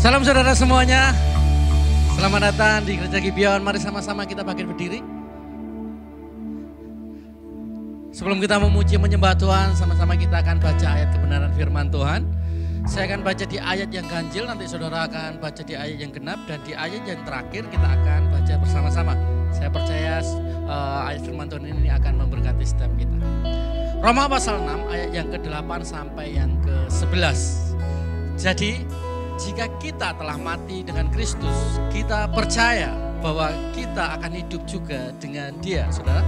Salam saudara semuanya. Selamat datang di Gereja Gibeon. Mari sama-sama kita bangkit berdiri. Sebelum kita memuji menyembah Tuhan, sama-sama kita akan baca ayat kebenaran firman Tuhan. Saya akan baca di ayat yang ganjil, nanti saudara akan baca di ayat yang genap, dan di ayat yang terakhir kita akan baca bersama-sama. Saya percaya ayat firman Tuhan ini akan memberkati setiap kita. Roma pasal 6 ayat yang ke-8 sampai yang ke-11. Jadi jika kita telah mati dengan Kristus, kita percaya bahwa kita akan hidup juga dengan Dia, saudara.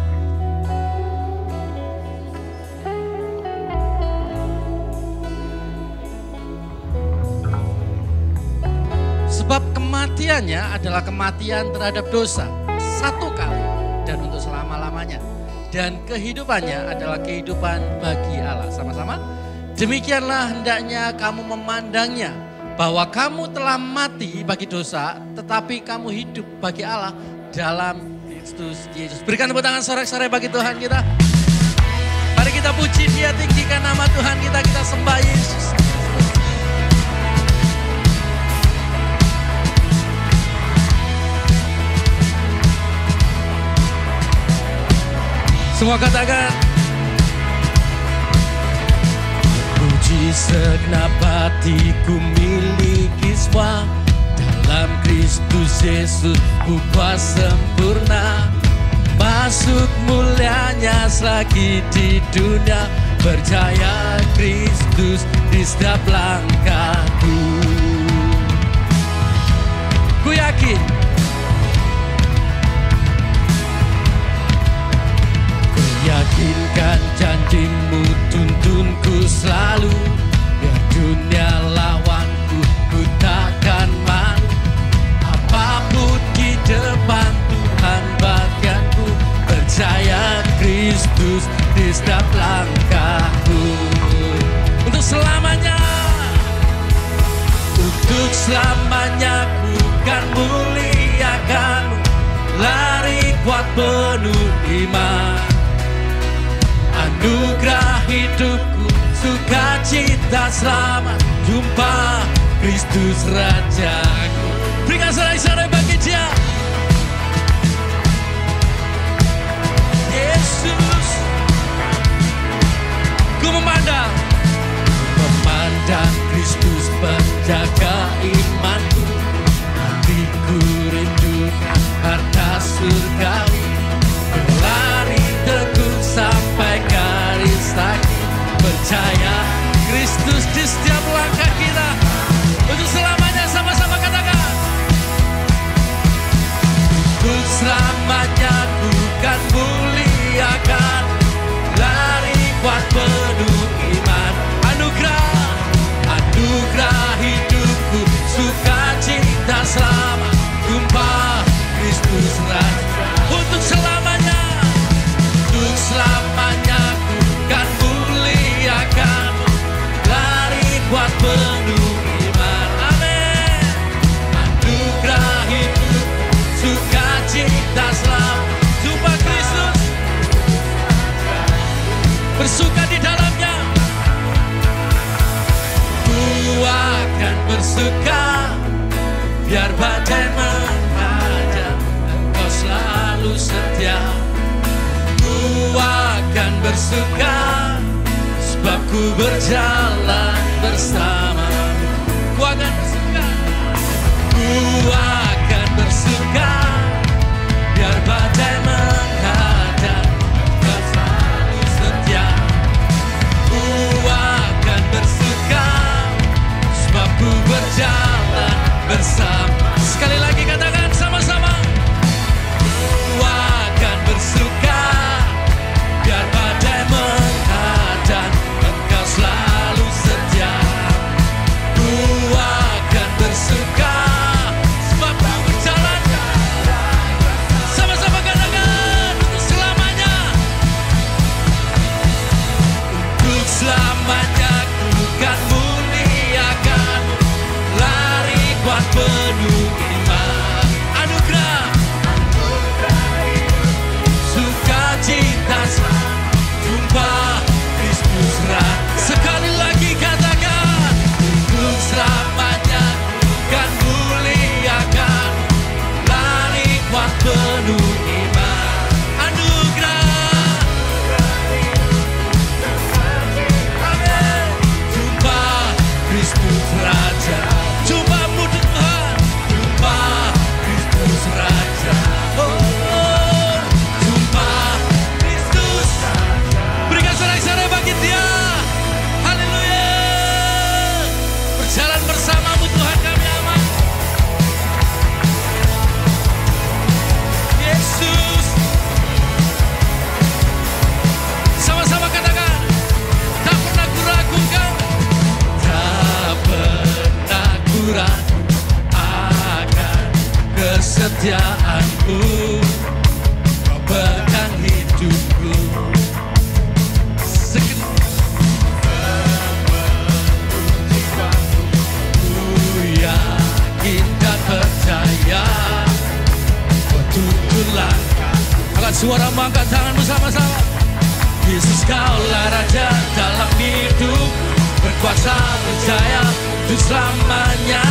Sebab kematiannya adalah kematian terhadap dosa, satu kali dan untuk selama-lamanya. Dan kehidupannya adalah kehidupan bagi Allah. Sama-sama. Demikianlah hendaknya kamu memandangnya, bahwa kamu telah mati bagi dosa, tetapi kamu hidup bagi Allah dalam Kristus Yesus. Berikan tepuk tangan sorak-sorai bagi Tuhan kita. Mari kita puji Dia, tinggikan nama Tuhan kita sembah Yesus. Semua katakan, puji segenap hatiku miliki semua, dalam Kristus Yesus ku buat sempurna. Masuk mulianya selagi di dunia, percaya Kristus di setiap langkahku. Ku yakin, ku yakinkan janjimu tuntunku selalu. Biar dunia lawanku, ku takkan malu. Apapun di depan Tuhan bagianku, percaya Kristus di setiap langkahku. Untuk selamanya, untuk selamanya ku kan muliakanmu. Lari kuat penuh iman, anugerah hidupku, sukacita selamat, jumpa Kristus Rajaku. Berikan sorak-sorai bagi Dia. Yesus, ku memandang Kristus penjaga imanku. Hatiku rindukan harta surgawi, berlari teguh sampai garis akhir. Percaya Kristus di setiap langkah kita. Untuk selamanya, sama-sama katakan. Untuk selamanya ku kan muliakan, lari kuat penuh iman. Anugerah hidupku, sukacita selamat, jumpa Kristus Raja. Untuk selamanya, untuk selamanya ku kan muliakan, lari kuat penuh iman. Amin. Anugerah hidup, sukacita selamat, jumpa Kristus, bersuka di dalamnya. Ku akan bersuka, biar badai menghadap, Engkau selalu setia. Ku akan bersuka, sebab ku berjalan bersamamu. Ku akan bersuka, ku akan bersuka, biar badai menghadap, Engkau selalu setia. Ku akan bersuka, sebab ku berjalan bersama. Sekali lagi katakan sama-sama. Ku akan bersuka, biar badai menghadang, Engkau selalu setia. Ku akan bersuka, sebab Suara angkat tanganmu sama-sama. Yesus kaulah Raja dalam hidup, berkuasa berjaya untuk selamanya.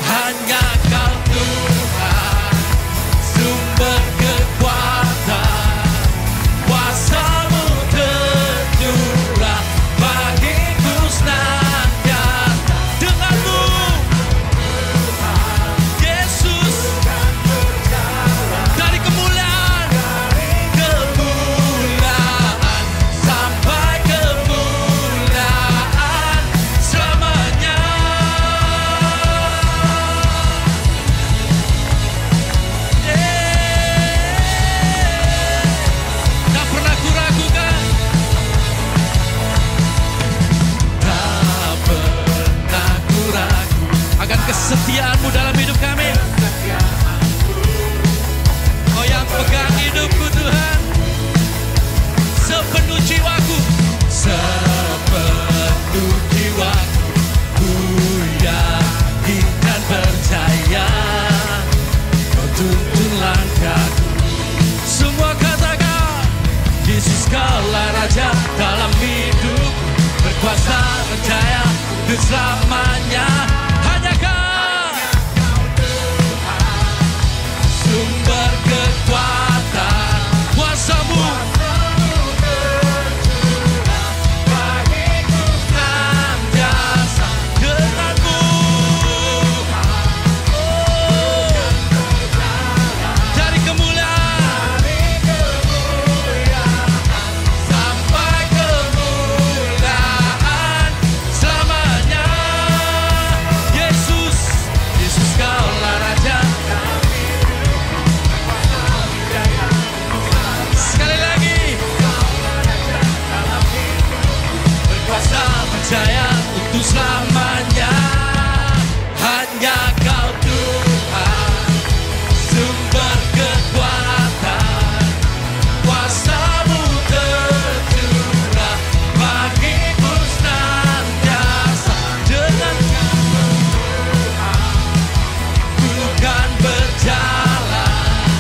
Hanya Kau Tuhan, sumber kekuatan, kuasa-Mu tercurah bagiku senantiasa. Denganmu Yesus, dari kemuliaan sampai kemuliaan selamanya. Tak pernah kuragukan, tak pernah kuragu akan kesetiaan-Mu dalam hidup kami. Kau yang pegang hidupku Tuhan, sepenuh jiwaku, sepenuh jiwaku, ku yakin dan percaya Kau tuntun langkahku. Semua katakan, Yesus kaulah Raja dalam hidup, berkuasa berjaya untuk selamanya. Hanya Kau sumber kekuatan, kuasa-Mu senantiasa. Denganmu dari kemuliaan sampai kemuliaan selamanya. Yesus, Yesus kaulah Raja. Sekali lagi, berkuasa berjaya untuk selamanya. Hanya Kau Tuhan, sumber kekuatan, kuasa-Mu tercurah bagiku senantiasa. Dengan ku kan berjalan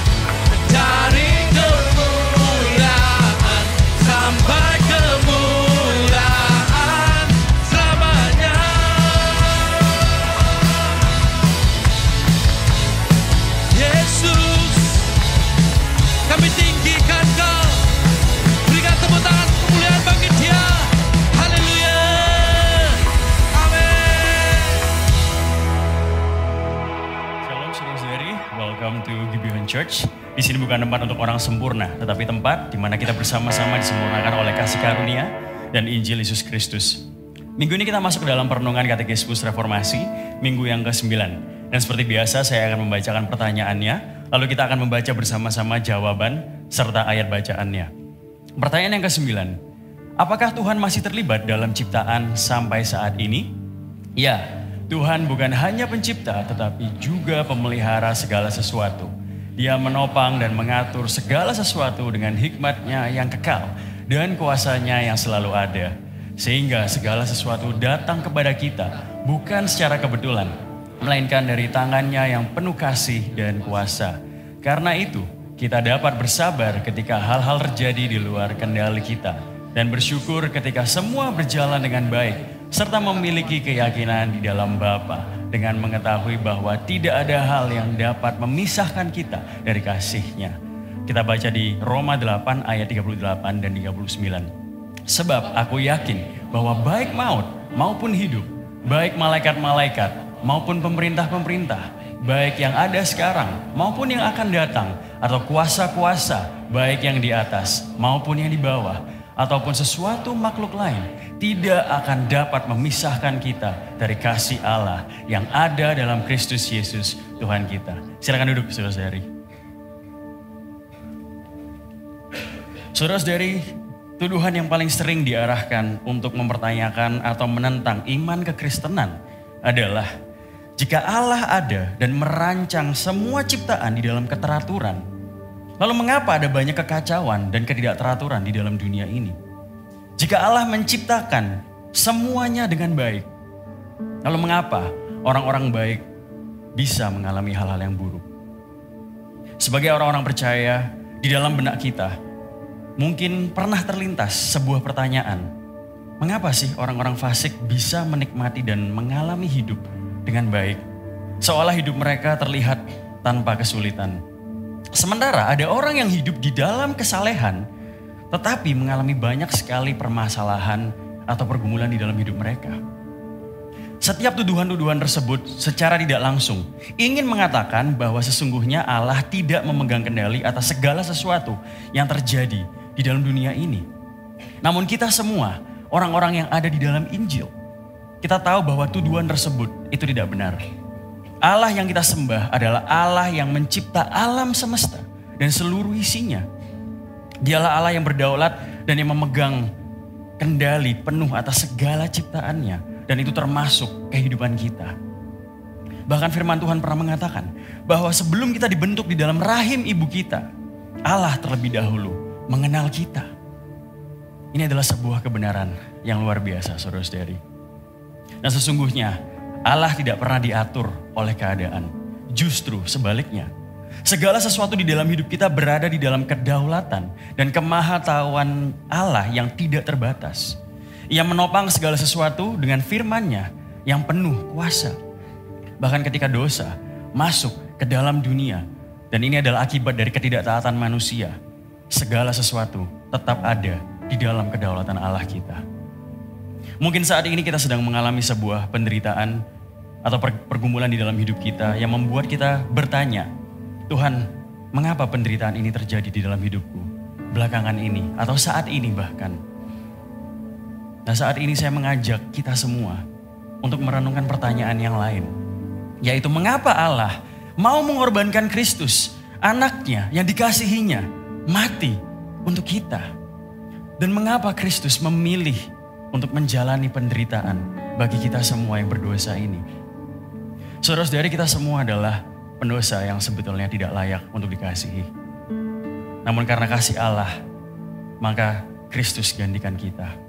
mencari kemuliaan sampai kemuliaan selamanya. Yesus, kami tinggikan Kau, berikan tepuk tangan kemuliaan bagi Dia. Haleluya, amin. Shalom saudara-saudari, welcome to Gibeon Church. Di sini bukan tempat untuk orang sempurna, tetapi tempat di mana kita bersama-sama disempurnakan oleh kasih karunia dan Injil Yesus Kristus. Minggu ini kita masuk ke dalam perenungan Katekismus Reformasi, minggu yang ke-9. Dan seperti biasa saya akan membacakan pertanyaannya, lalu kita akan membaca bersama-sama jawaban serta ayat bacaannya. Pertanyaan yang ke-9, apakah Tuhan masih terlibat dalam ciptaan sampai saat ini? Ya, Tuhan bukan hanya pencipta tetapi juga pemelihara segala sesuatu. Dia menopang dan mengatur segala sesuatu dengan hikmat-Nya yang kekal dan kuasa-Nya yang selalu ada. Sehingga segala sesuatu datang kepada kita bukan secara kebetulan, melainkan dari tangan-Nya yang penuh kasih dan kuasa. Karena itu, kita dapat bersabar ketika hal-hal terjadi di luar kendali kita dan bersyukur ketika semua berjalan dengan baik, serta memiliki keyakinan di dalam Bapa dengan mengetahui bahwa tidak ada hal yang dapat memisahkan kita dari kasih-Nya. Kita baca di Roma 8 ayat 38 dan 39. Sebab aku yakin bahwa baik maut maupun hidup, baik malaikat-malaikat maupun pemerintah-pemerintah, baik yang ada sekarang maupun yang akan datang, atau kuasa-kuasa, baik yang di atas maupun yang di bawah, ataupun sesuatu makhluk lain, tidak akan dapat memisahkan kita dari kasih Allah yang ada dalam Kristus Yesus Tuhan kita. Silakan duduk saudara-saudari. Saudara-saudari, tuduhan yang paling sering diarahkan untuk mempertanyakan atau menentang iman kekristenan adalah jika Allah ada dan merancang semua ciptaan di dalam keteraturan, lalu mengapa ada banyak kekacauan dan ketidakteraturan di dalam dunia ini? Jika Allah menciptakan semuanya dengan baik, lalu mengapa orang-orang baik bisa mengalami hal-hal yang buruk? Sebagai orang-orang percaya, Di dalam benak kita, mungkin pernah terlintas sebuah pertanyaan. Mengapa sih orang-orang fasik bisa menikmati dan mengalami hidup dengan baik? Seolah hidup mereka terlihat tanpa kesulitan. Sementara ada orang yang hidup di dalam kesalehan, tetapi mengalami banyak sekali permasalahan atau pergumulan di dalam hidup mereka. Setiap tuduhan-tuduhan tersebut secara tidak langsung ingin mengatakan bahwa sesungguhnya Allah tidak memegang kendali atas segala sesuatu yang terjadi di dalam dunia ini. Namun kita semua, orang-orang yang ada di dalam Injil, kita tahu bahwa tuduhan tersebut itu tidak benar. Allah yang kita sembah adalah Allah yang mencipta alam semesta dan seluruh isinya. Dialah Allah yang berdaulat dan yang memegang kendali penuh atas segala ciptaannya. Dan itu termasuk kehidupan kita. Bahkan firman Tuhan pernah mengatakan bahwa sebelum kita dibentuk di dalam rahim ibu kita, Allah terlebih dahulu mengenal kita. Ini adalah sebuah kebenaran yang luar biasa, saudara-saudari. Dan sesungguhnya Allah tidak pernah diatur oleh keadaan. Justru sebaliknya. Segala sesuatu di dalam hidup kita berada di dalam kedaulatan dan kemahatauan Allah yang tidak terbatas. Ia menopang segala sesuatu dengan firman-Nya yang penuh kuasa. Bahkan ketika dosa masuk ke dalam dunia, dan ini adalah akibat dari ketidaktaatan manusia, segala sesuatu tetap ada di dalam kedaulatan Allah kita. Mungkin saat ini kita sedang mengalami sebuah penderitaan atau pergumulan di dalam hidup kita yang membuat kita bertanya, Tuhan, mengapa penderitaan ini terjadi di dalam hidupku belakangan ini atau saat ini bahkan? Nah, saat ini saya mengajak kita semua untuk merenungkan pertanyaan yang lain, yaitu mengapa Allah mau mengorbankan Kristus, anaknya yang dikasihinya, mati untuk kita? Dan mengapa Kristus memilih untuk menjalani penderitaan bagi kita semua yang berdosa ini? Saudara-saudari, kita semua adalah pendosa yang sebetulnya tidak layak untuk dikasihi. Namun karena kasih Allah, maka Kristus gantikan kita.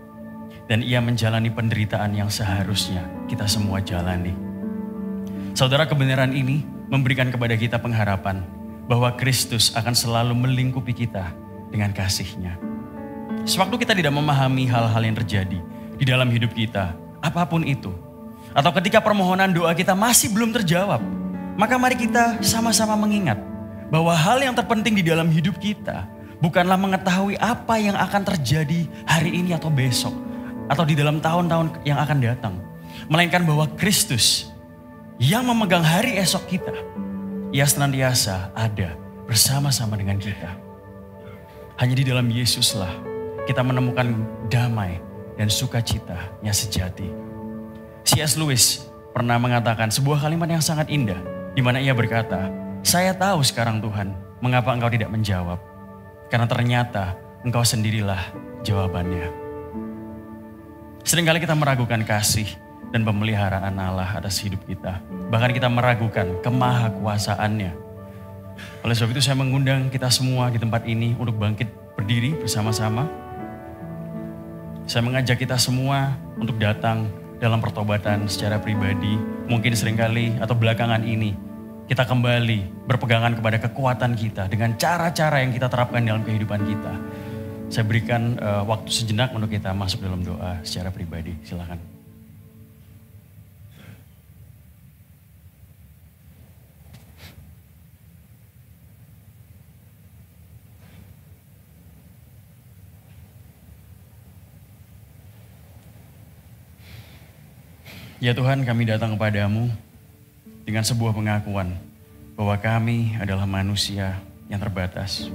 Dan ia menjalani penderitaan yang seharusnya kita semua jalani. Saudara, kebenaran ini memberikan kepada kita pengharapan bahwa Kristus akan selalu melingkupi kita dengan kasih-Nya. Sewaktu kita tidak memahami hal-hal yang terjadi di dalam hidup kita, apapun itu, atau ketika permohonan doa kita masih belum terjawab, maka mari kita sama-sama mengingat bahwa hal yang terpenting di dalam hidup kita bukanlah mengetahui apa yang akan terjadi hari ini atau besok, atau di dalam tahun-tahun yang akan datang. Melainkan bahwa Kristus yang memegang hari esok kita, ia senantiasa ada bersama-sama dengan kita. Hanya di dalam Yesuslah kita menemukan damai dan sukacita yang sejati. C.S. Lewis pernah mengatakan sebuah kalimat yang sangat indah, di mana ia berkata, "Saya tahu sekarang Tuhan, mengapa Engkau tidak menjawab, karena ternyata Engkau sendirilah jawabannya." Seringkali kita meragukan kasih dan pemeliharaan Allah atas hidup kita. Bahkan kita meragukan kemahakuasaannya. Oleh sebab itu saya mengundang kita semua di tempat ini untuk bangkit berdiri bersama-sama. Saya mengajak kita semua untuk datang dalam pertobatan secara pribadi. Mungkin seringkali atau belakangan ini kita kembali berpegangan kepada kekuatan kita dengan cara-cara yang kita terapkan dalam kehidupan kita. Saya berikan waktu sejenak untuk kita masuk dalam doa secara pribadi. Silakan. Ya Tuhan, kami datang kepadamu dengan sebuah pengakuan bahwa kami adalah manusia yang terbatas.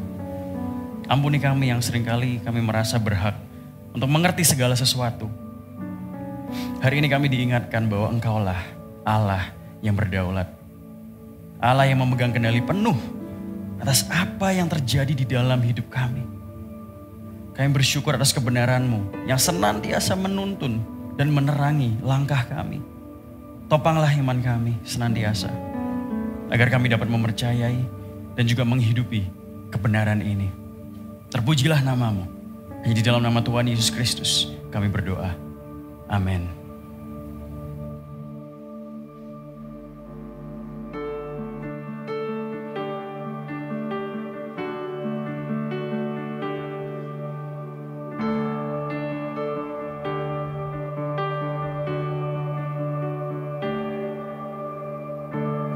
Ampuni kami yang seringkali kami merasa berhak untuk mengerti segala sesuatu. Hari ini kami diingatkan bahwa Engkaulah Allah yang berdaulat. Allah yang memegang kendali penuh atas apa yang terjadi di dalam hidup kami. Kami bersyukur atas kebenaran-Mu yang senantiasa menuntun dan menerangi langkah kami. Topanglah iman kami senantiasa, agar kami dapat mempercayai dan juga menghidupi kebenaran ini. Terpujilah nama-Mu. Hanya di dalam nama Tuhan Yesus Kristus kami berdoa. Amin.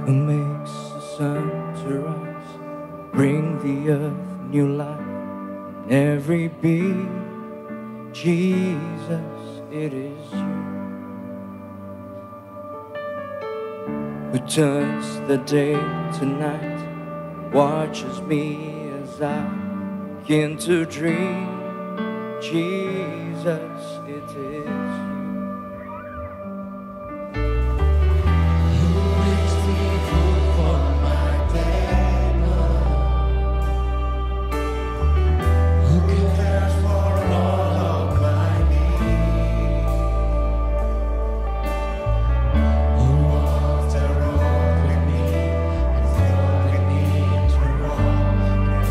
who makes the sun to rise, bring the earth new life in every beat. Jesus, it is you who turns the day to night, watches me as I begin to dream. Jesus, it is you. Who makes me food for my table? Who cares for all of my needs? Who walks the road with me and following me to walk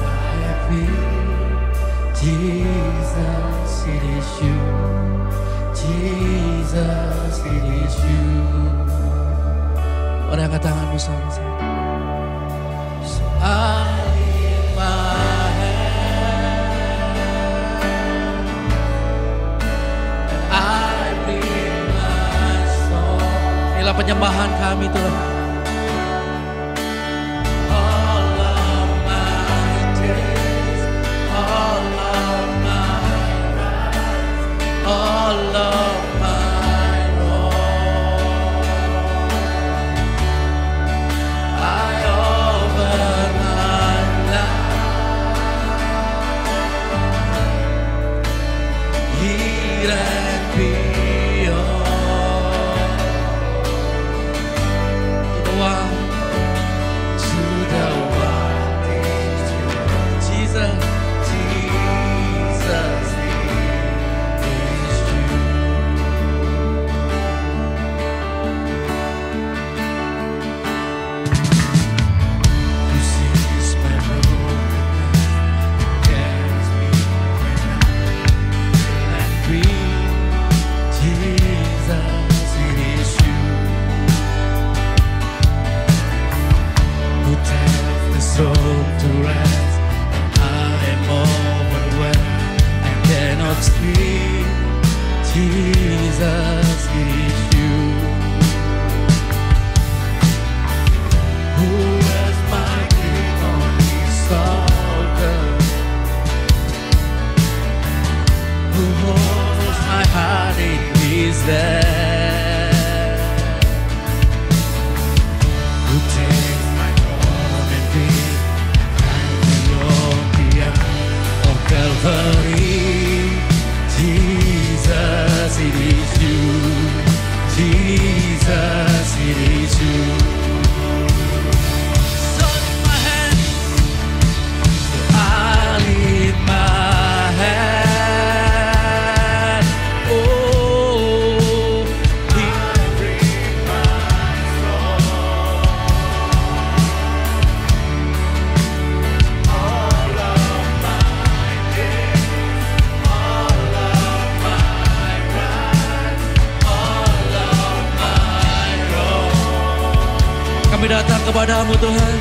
and I feel. Jesus, it is you. Jesus, it is you. Mari angkat tanganmu sama-sama. So I lift my hand and I bring my song. Inilah penyembahan kami Tuhan. All of my days, all of my rights, all of my wrong, I offer my life here and beyond. To the one, to the one, Jesus, Jesus, it is you. Who sees my brokenness, carries me when I'm ill and weak. Jesus, it is you. Who takes the soul to rest when I am overwhelmed and cannot speak. Jesus, it is you. Who is my king on his altar? Who holds my heart in his hand? Who takes my cross and feet and beyond the earth of Calvary? Jesus, it is you. Jesus, it is you. So lift my hand. So I lift my hand. Oh, I bring my soul. All of my days, all of my rights, all of my wrong. Kami datang kepadamu Tuhan.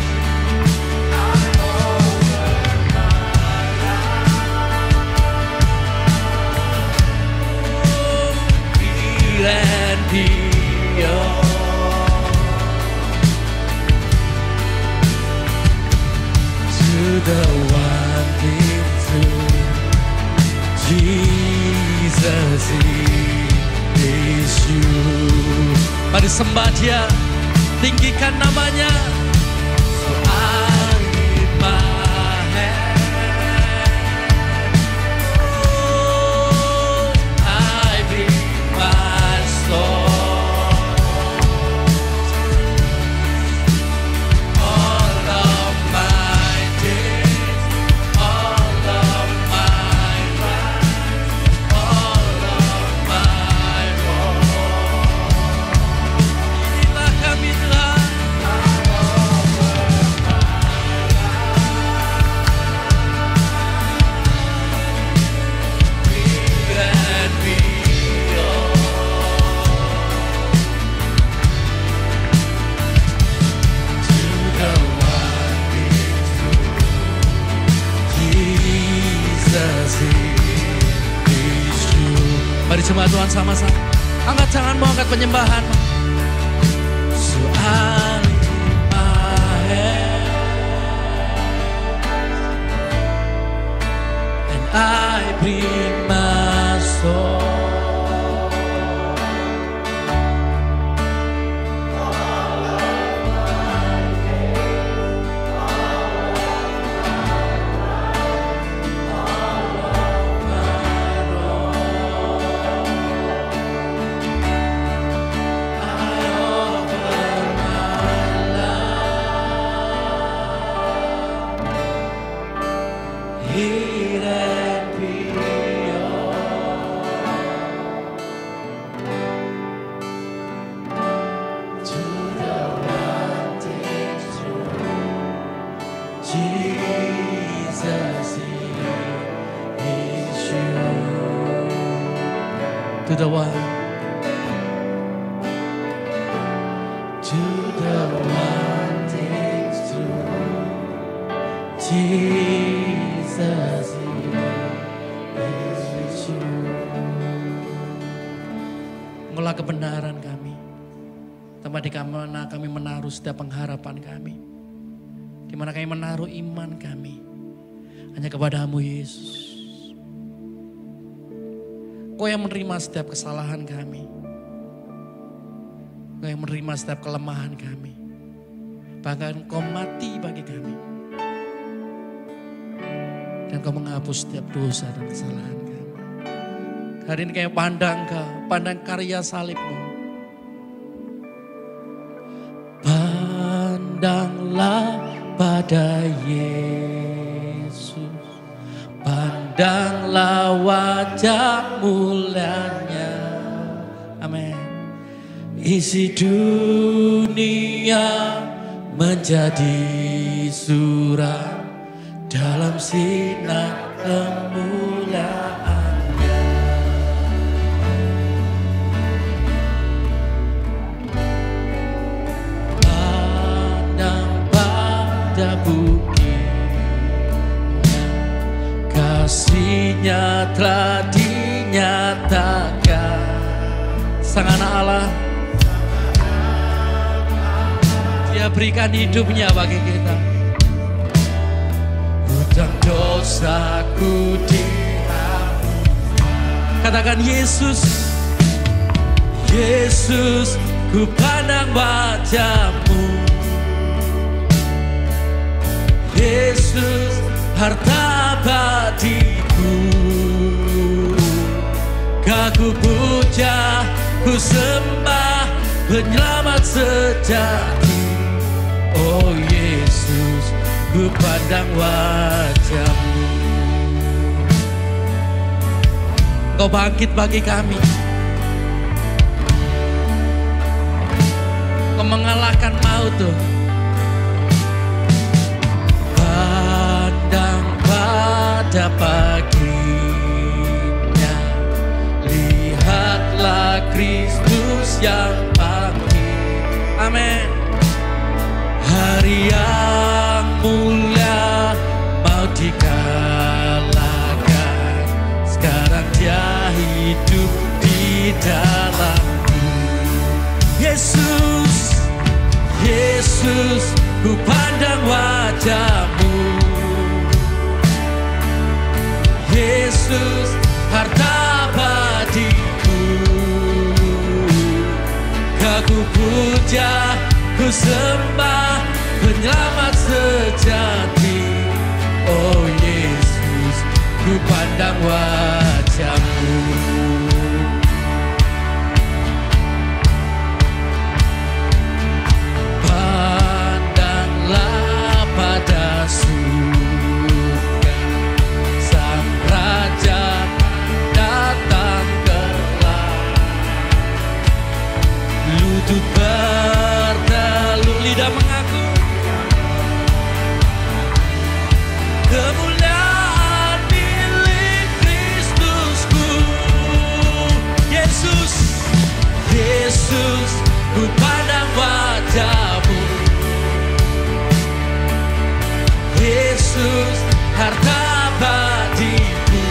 Here and beyond. To the one thing true, Jesus, it is you. Mari sembah Dia, tinggikan namanya. So I lift my hand. Oh, I bring my soul. All of my days, all of my rights, all of my wrong. Inilah kami Tuhan. Here and beyond. To the one being true, Jesus, it is you. Mari jemaat Tuhan sama-sama angkat tanganmu, angkat penyembahan. So I lift I bring my soul. To the one, takes through. Jesus is with you. Mengolah kebenaran kami, tempat di mana kami menaruh setiap pengharapan kami, di mana kami menaruh iman kami, hanya kepada-Mu Yesus. Kau yang menerima setiap kesalahan kami. Kau yang menerima setiap kelemahan kami. Bahkan Kau mati bagi kami. Dan Kau menghapus setiap dosa dan kesalahan kami. Hari ini kami pandang Kau, pandang karya salib-Mu. Pandanglah pada Yesus. Pandanglah wajah mulianya. Amin. Isi dunia menjadi suram dalam sinar kemuliaannya. Pandang pada bukit, kasih-Nya telah dinyatakan. Sang Anak Allah, Dia berikan hidup-Nya bagi kita. Hutang dosaku dihapus. Katakan Yesus, Yesus, ku pandang wajah-Mu. Yesus, harta abadiku. Ku puja, ku sembah, penyelamat sejati. Oh Yesus, ku pandang wajah-Mu. Kau bangkit bagi kami. Kau mengalahkan maut tuh. Pandang pada paginya, lihatlah Kristus yang bangkit. Amin. Hari yang mulia mau dikalahkan, sekarang Dia hidup di dalamku. Yesus, Yesus, ku pandang wajah-Mu. Yesus, harta abadiku. Ku puja, ku sembah, penyelamat sejati. Oh Yesus, ku pandang wajah-Mu. Pandanglah pada surga, Sang Raja datang kelak. Lutut berteluh, lidah mengaku kemuliaan milik Kristusku. Yesus, Yesus, ku pandang wajah-Mu. Yesus, harta abadiku.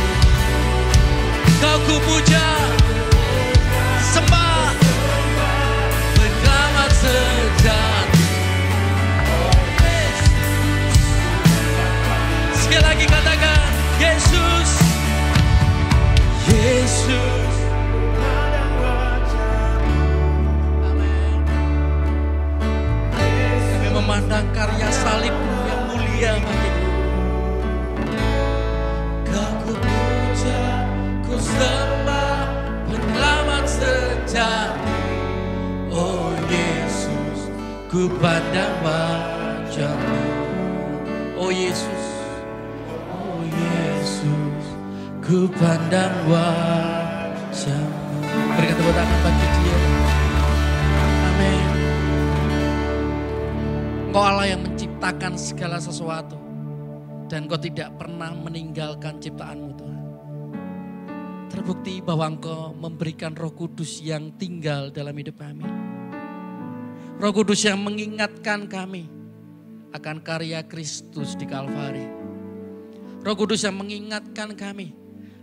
Kau ku puja, sembah, penyelamat sejati. Sekali lagi katakan, Yesus, ku pandang wajah-Mu. Oh Yesus, ku pandang wajah-Mu. Berikan tepuk tangan bagi Dia. Amin. Engkau Allah yang menciptakan segala sesuatu, dan Engkau tidak pernah meninggalkan ciptaan-Mu Tuhan. Terbukti bahwa Engkau memberikan Roh Kudus yang tinggal dalam hidup kami. Roh Kudus yang mengingatkan kami akan karya Kristus di Kalvari. Roh Kudus yang mengingatkan kami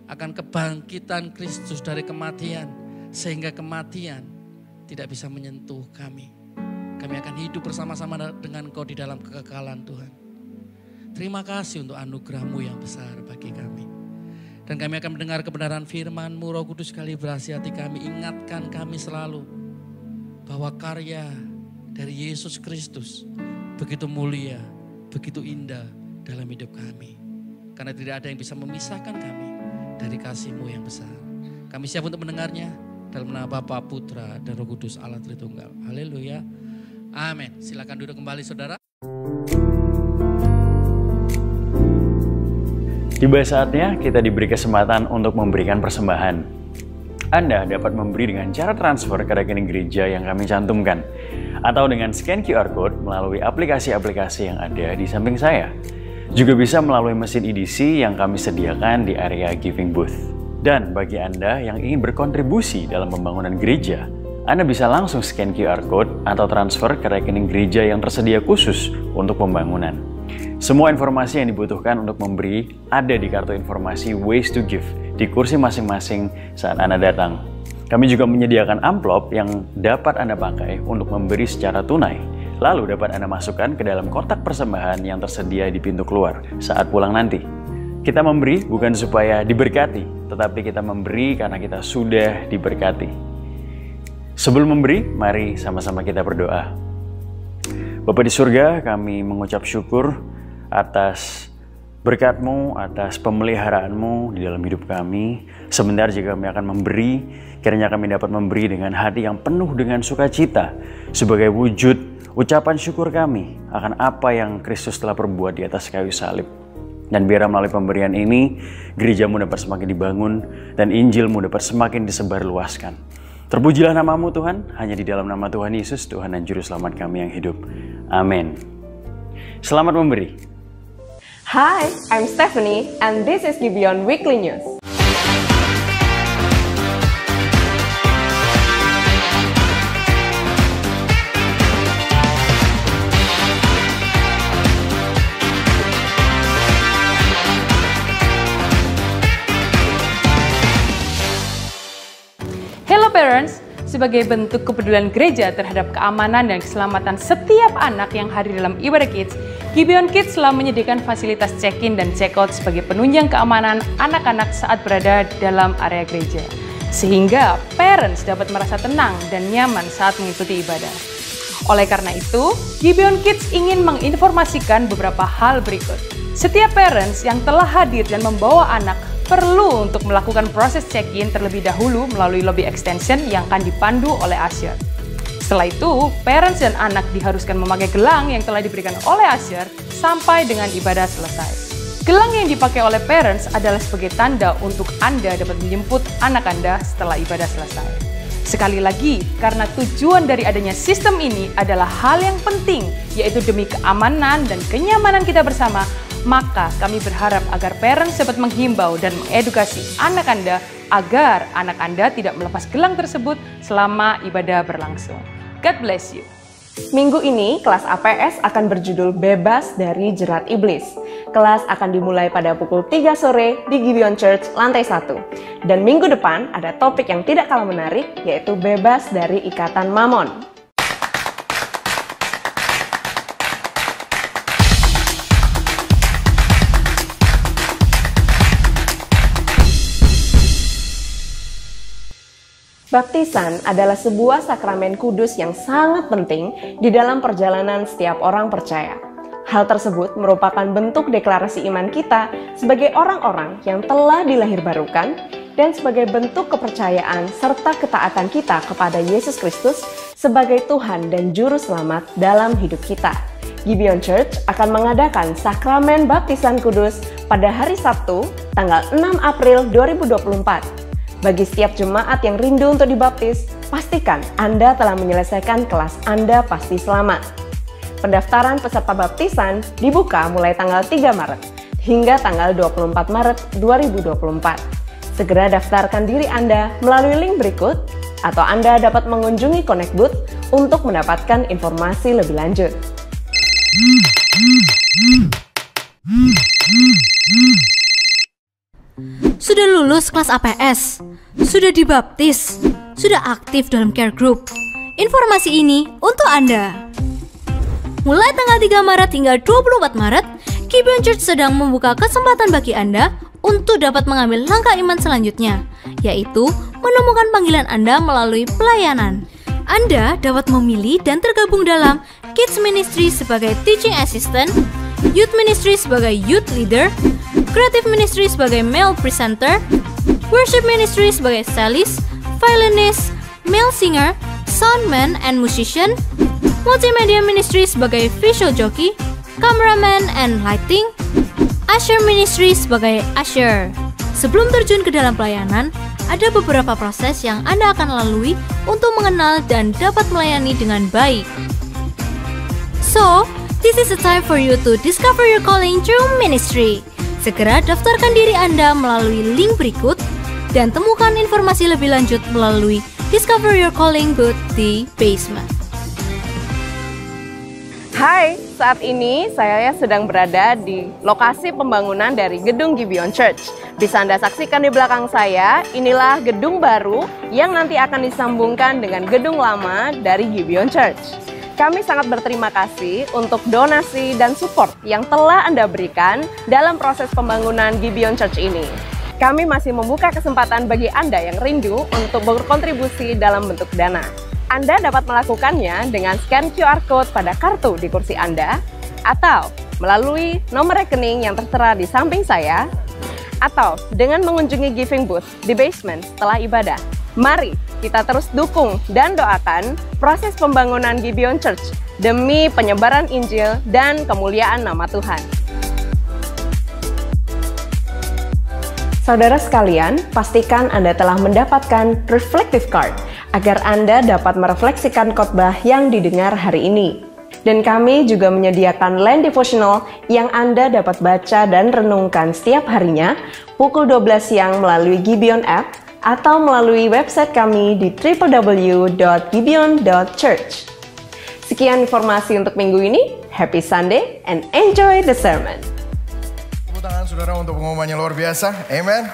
akan kebangkitan Kristus dari kematian, sehingga kematian tidak bisa menyentuh kami. Kami akan hidup bersama-sama dengan Engkau di dalam kekekalan Tuhan. Terima kasih untuk anugerah-Mu yang besar bagi kami. Dan kami akan mendengar kebenaran firman-Mu. Roh Kudus kalibrasi hati kami, ingatkan kami selalu bahwa karya dari Yesus Kristus begitu mulia, begitu indah dalam hidup kami. Karena tidak ada yang bisa memisahkan kami dari kasih-Mu yang besar. Kami siap untuk mendengarnya dalam nama Bapa, Putra, dan Roh Kudus Allah Tritunggal. Haleluya. Amin. Silakan duduk kembali saudara. Tiba saatnya kita diberi kesempatan untuk memberikan persembahan. Anda dapat memberi dengan cara transfer ke rekening gereja yang kami cantumkan, atau dengan scan QR Code melalui aplikasi-aplikasi yang ada di samping saya. Juga bisa melalui mesin EDC yang kami sediakan di area giving booth. Dan bagi Anda yang ingin berkontribusi dalam pembangunan gereja, Anda bisa langsung scan QR Code atau transfer ke rekening gereja yang tersedia khusus untuk pembangunan. Semua informasi yang dibutuhkan untuk memberi ada di kartu informasi Ways to Give di kursi masing-masing saat Anda datang. Kami juga menyediakan amplop yang dapat Anda pakai untuk memberi secara tunai. Lalu dapat Anda masukkan ke dalam kotak persembahan yang tersedia di pintu keluar saat pulang nanti. Kita memberi bukan supaya diberkati, tetapi kita memberi karena kita sudah diberkati. Sebelum memberi, mari sama-sama kita berdoa. Bapa di surga, kami mengucap syukur atas berkat-Mu, atas pemeliharaan-Mu di dalam hidup kami. Sebentar jika kami akan memberi, kiranya kami dapat memberi dengan hati yang penuh dengan sukacita sebagai wujud ucapan syukur kami akan apa yang Kristus telah perbuat di atas kayu salib. Dan biar melalui pemberian ini, gereja-Mu dapat semakin dibangun dan Injil-Mu dapat semakin disebarluaskan. Terpujilah nama-Mu Tuhan, hanya di dalam nama Tuhan Yesus, Tuhan dan Juru Selamat kami yang hidup. Amin. Selamat memberi. Hi, I'm Stephanie and this is Gibeon Weekly News. Hello parents, sebagai bentuk kepedulian gereja terhadap keamanan dan keselamatan setiap anak yang hadir dalam ibadah Kids, Gibeon Kids telah menyediakan fasilitas check-in dan check-out sebagai penunjang keamanan anak-anak saat berada dalam area gereja. Sehingga parents dapat merasa tenang dan nyaman saat mengikuti ibadah. Oleh karena itu, Gibeon Kids ingin menginformasikan beberapa hal berikut. Setiap parents yang telah hadir dan membawa anak perlu untuk melakukan proses check-in terlebih dahulu melalui lobby extension yang akan dipandu oleh usher. Setelah itu, parents dan anak diharuskan memakai gelang yang telah diberikan oleh usher sampai dengan ibadah selesai. Gelang yang dipakai oleh parents adalah sebagai tanda untuk Anda dapat menjemput anak Anda setelah ibadah selesai. Sekali lagi, karena tujuan dari adanya sistem ini adalah hal yang penting, yaitu demi keamanan dan kenyamanan kita bersama, maka kami berharap agar parents dapat menghimbau dan mengedukasi anak Anda agar anak Anda tidak melepas gelang tersebut selama ibadah berlangsung. God bless you. Minggu ini, kelas APS akan berjudul Bebas dari Jerat Iblis. Kelas akan dimulai pada pukul 3 sore di Gibeon Church, lantai 1. Dan minggu depan ada topik yang tidak kalah menarik, yaitu Bebas dari Ikatan Mamon. Baptisan adalah sebuah sakramen kudus yang sangat penting di dalam perjalanan setiap orang percaya. Hal tersebut merupakan bentuk deklarasi iman kita sebagai orang-orang yang telah dilahirbarukan dan sebagai bentuk kepercayaan serta ketaatan kita kepada Yesus Kristus sebagai Tuhan dan Juru Selamat dalam hidup kita. Gibeon Church akan mengadakan sakramen baptisan kudus pada hari Sabtu, tanggal 6 April 2024. Bagi setiap jemaat yang rindu untuk dibaptis, pastikan Anda telah menyelesaikan kelas Anda Pasti Selamat. Pendaftaran peserta baptisan dibuka mulai tanggal 3 Maret hingga tanggal 24 Maret 2024. Segera daftarkan diri Anda melalui link berikut, atau Anda dapat mengunjungi Connect Booth untuk mendapatkan informasi lebih lanjut. Sudah lulus kelas APS, sudah dibaptis, sudah aktif dalam care group. Informasi ini untuk Anda. Mulai tanggal 3 Maret hingga 24 Maret, Gibeon Church sedang membuka kesempatan bagi Anda untuk dapat mengambil langkah iman selanjutnya, yaitu menemukan panggilan Anda melalui pelayanan. Anda dapat memilih dan tergabung dalam Kids Ministry sebagai Teaching Assistant, Youth Ministry sebagai Youth Leader, Creative Ministry sebagai Male Presenter, Worship Ministry sebagai Cellist, Violinist, Male Singer, Soundman and Musician, Multimedia Ministry sebagai Visual Jockey, Cameraman and Lighting, Usher Ministry sebagai Usher. Sebelum terjun ke dalam pelayanan, ada beberapa proses yang Anda akan lalui untuk mengenal dan dapat melayani dengan baik. So, this is the time for you to discover your calling through ministry. Segera daftarkan diri Anda melalui link berikut dan temukan informasi lebih lanjut melalui Discover Your Calling booth di basement. Hai, saat ini saya sedang berada di lokasi pembangunan dari gedung Gibeon Church. Bisa Anda saksikan di belakang saya, inilah gedung baru yang nanti akan disambungkan dengan gedung lama dari Gibeon Church. Kami sangat berterima kasih untuk donasi dan support yang telah Anda berikan dalam proses pembangunan Gibeon Church ini. Kami masih membuka kesempatan bagi Anda yang rindu untuk berkontribusi dalam bentuk dana. Anda dapat melakukannya dengan scan QR Code pada kartu di kursi Anda, atau melalui nomor rekening yang tertera di samping saya, atau dengan mengunjungi giving booth di basement setelah ibadah. Mari kita terus dukung dan doakan proses pembangunan Gibeon Church demi penyebaran Injil dan kemuliaan nama Tuhan. Saudara sekalian, pastikan Anda telah mendapatkan reflective card agar Anda dapat merefleksikan khotbah yang didengar hari ini. Dan kami juga menyediakan Land Devotional yang Anda dapat baca dan renungkan setiap harinya pukul 12 siang melalui Gibeon App atau melalui website kami di www.gibeon.church. Sekian informasi untuk minggu ini. Happy Sunday and enjoy the sermon. Tepuk tangan saudara untuk pengumumannya luar biasa. Amen.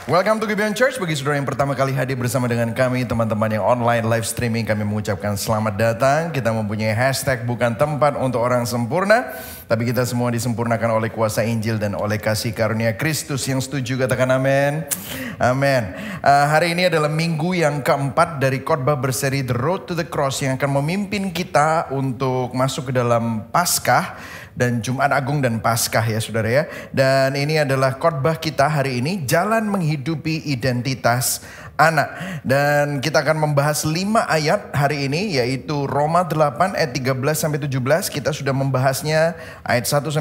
Welcome to Gibeon Church. Bagi saudara yang pertama kali hadir bersama dengan kami, teman-teman yang online live streaming, kami mengucapkan selamat datang. Kita mempunyai hashtag bukan tempat untuk orang sempurna, tapi kita semua disempurnakan oleh kuasa Injil dan oleh kasih karunia Kristus. Yang setuju katakan amin. Amin. Hari ini adalah minggu yang keempat dari khotbah berseri The Road to the Cross yang akan memimpin kita untuk masuk ke dalam Paskah dan Jumat Agung dan Paskah ya saudara ya. Dan ini adalah khotbah kita hari ini, jalan menghidupi identitas anak. Dan kita akan membahas 5 ayat hari ini, yaitu Roma 8 ayat 13-17. Kita sudah membahasnya ayat 1-15.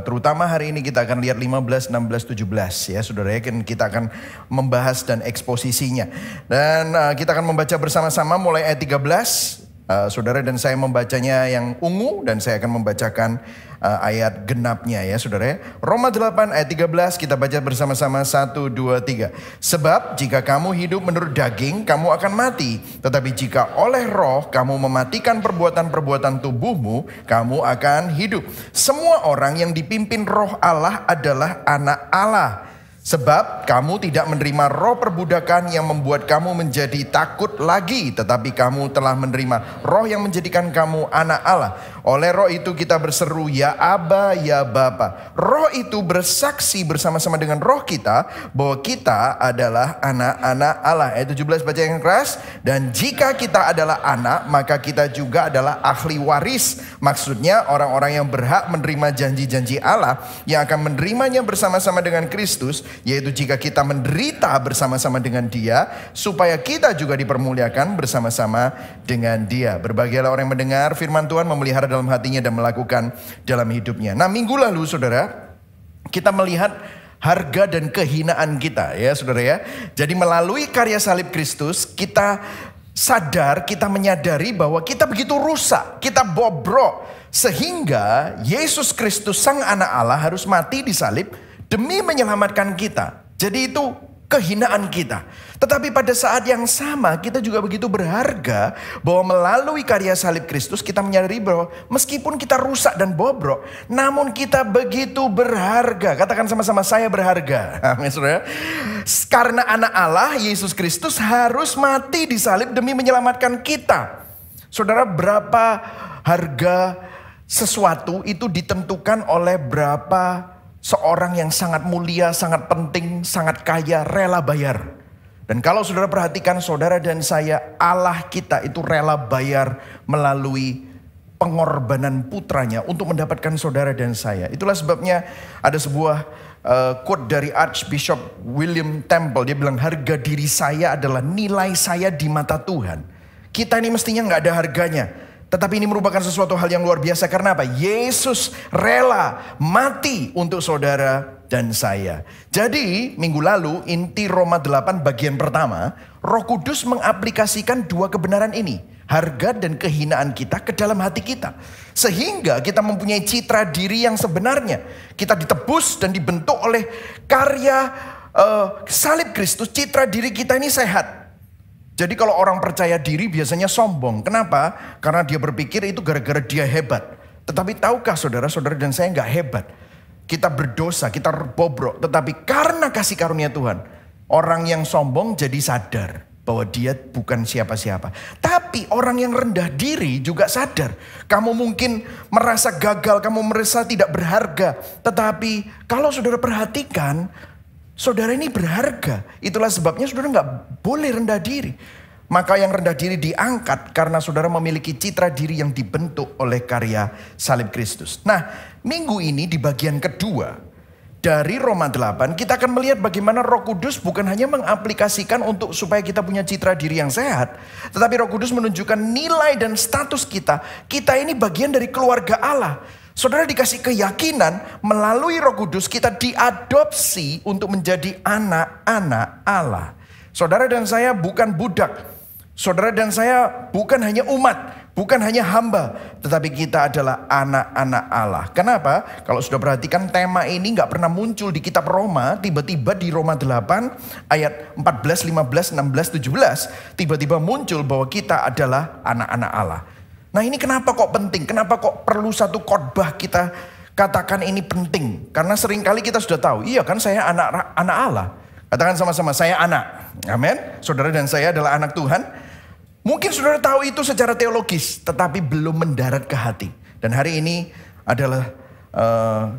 Terutama hari ini kita akan lihat 15, 16, 17 ya saudara ya. Kita akan membahas dan eksposisinya. Dan kita akan membaca bersama-sama mulai ayat 13. Saudara dan saya membacanya yang ungu dan saya akan membacakan ayat genapnya ya saudara ya. Roma 8 ayat 13 kita baca bersama-sama 1, 2, 3. Sebab jika kamu hidup menurut daging kamu akan mati. Tetapi jika oleh roh kamu mematikan perbuatan-perbuatan tubuhmu, kamu akan hidup. Semua orang yang dipimpin roh Allah adalah anak Allah. Sebab kamu tidak menerima roh perbudakan yang membuat kamu menjadi takut lagi. Tetapi kamu telah menerima roh yang menjadikan kamu anak Allah. Oleh roh itu kita berseru, ya Aba, ya Bapa. Roh itu bersaksi bersama-sama dengan roh kita bahwa kita adalah anak-anak Allah. Ayat 17 baca yang keras. Dan jika kita adalah anak, maka kita juga adalah ahli waris. Maksudnya orang-orang yang berhak menerima janji-janji Allah, yang akan menerimanya bersama-sama dengan Kristus. yaitu jika kita menderita bersama-sama dengan Dia, supaya kita juga dipermuliakan bersama-sama dengan Dia. Berbahagialah orang yang mendengar firman Tuhan, memelihara dalam hatinya dan melakukan dalam hidupnya. Nah, minggu lalu saudara, kita melihat harga dan kehinaan kita ya saudara ya. Jadi melalui karya salib Kristus kita sadar, kita menyadari bahwa kita begitu rusak, kita bobrok. Sehingga Yesus Kristus Sang Anak Allah harus mati di salib demi menyelamatkan kita. Jadi itu kehinaan kita. Tetapi pada saat yang sama kita juga begitu berharga bahwa melalui karya salib Kristus kita menyadari bahwa meskipun kita rusak dan bobrok, namun kita begitu berharga. Katakan sama-sama, saya berharga. Amin saudara. Karena anak Allah Yesus Kristus harus mati di salib demi menyelamatkan kita. Saudara, berapa harga sesuatu itu ditentukan oleh berapa seorang yang sangat mulia, sangat penting, sangat kaya, rela bayar. Dan kalau saudara perhatikan, saudara dan saya, Allah kita itu rela bayar melalui pengorbanan putranya untuk mendapatkan saudara dan saya. Itulah sebabnya ada sebuah quote dari Archbishop William Temple. Dia bilang, harga diri saya adalah nilai saya di mata Tuhan. Kita ini mestinya gak ada harganya. Tetapi ini merupakan sesuatu hal yang luar biasa. Karena apa? Yesus rela mati untuk saudara dan saya. Jadi minggu lalu inti Roma 8 bagian pertama, Roh Kudus mengaplikasikan dua kebenaran ini. Harga dan kehinaan kita ke dalam hati kita. Sehingga kita mempunyai citra diri yang sebenarnya. Kita ditebus dan dibentuk oleh karya salib Kristus. Citra diri kita ini sehat. Jadi kalau orang percaya diri biasanya sombong. Kenapa? Karena dia berpikir itu gara-gara dia hebat. Tetapi tahukah saudara-saudara dan saya nggak hebat. Kita berdosa, kita bobrok. Tetapi karena kasih karunia Tuhan, orang yang sombong jadi sadar bahwa dia bukan siapa-siapa. Tapi orang yang rendah diri juga sadar. Kamu mungkin merasa gagal, kamu merasa tidak berharga. Tetapi kalau saudara perhatikan, saudara ini berharga. Itulah sebabnya saudara nggak boleh rendah diri. Maka yang rendah diri diangkat karena saudara memiliki citra diri yang dibentuk oleh karya salib Kristus. Nah, minggu ini di bagian kedua dari Roma 8 kita akan melihat bagaimana Roh Kudus bukan hanya mengaplikasikan untuk supaya kita punya citra diri yang sehat, tetapi Roh Kudus menunjukkan nilai dan status kita. Kita ini bagian dari keluarga Allah. Saudara dikasih keyakinan melalui Roh Kudus kita diadopsi untuk menjadi anak-anak Allah. Saudara dan saya bukan budak. Saudara dan saya bukan hanya umat, bukan hanya hamba, tetapi kita adalah anak-anak Allah. Kenapa? Kalau sudah perhatikan tema ini gak pernah muncul di kitab Roma, tiba-tiba di Roma 8 ayat 14, 15, 16, 17, tiba-tiba muncul bahwa kita adalah anak-anak Allah. Nah ini kenapa kok penting? Kenapa kok perlu satu khotbah kita katakan ini penting? Karena seringkali kita sudah tahu, iya kan saya anak Allah. Katakan sama-sama, saya anak. Amin. Saudara dan saya adalah anak Tuhan. Mungkin saudara tahu itu secara teologis, tetapi belum mendarat ke hati. Dan hari ini adalah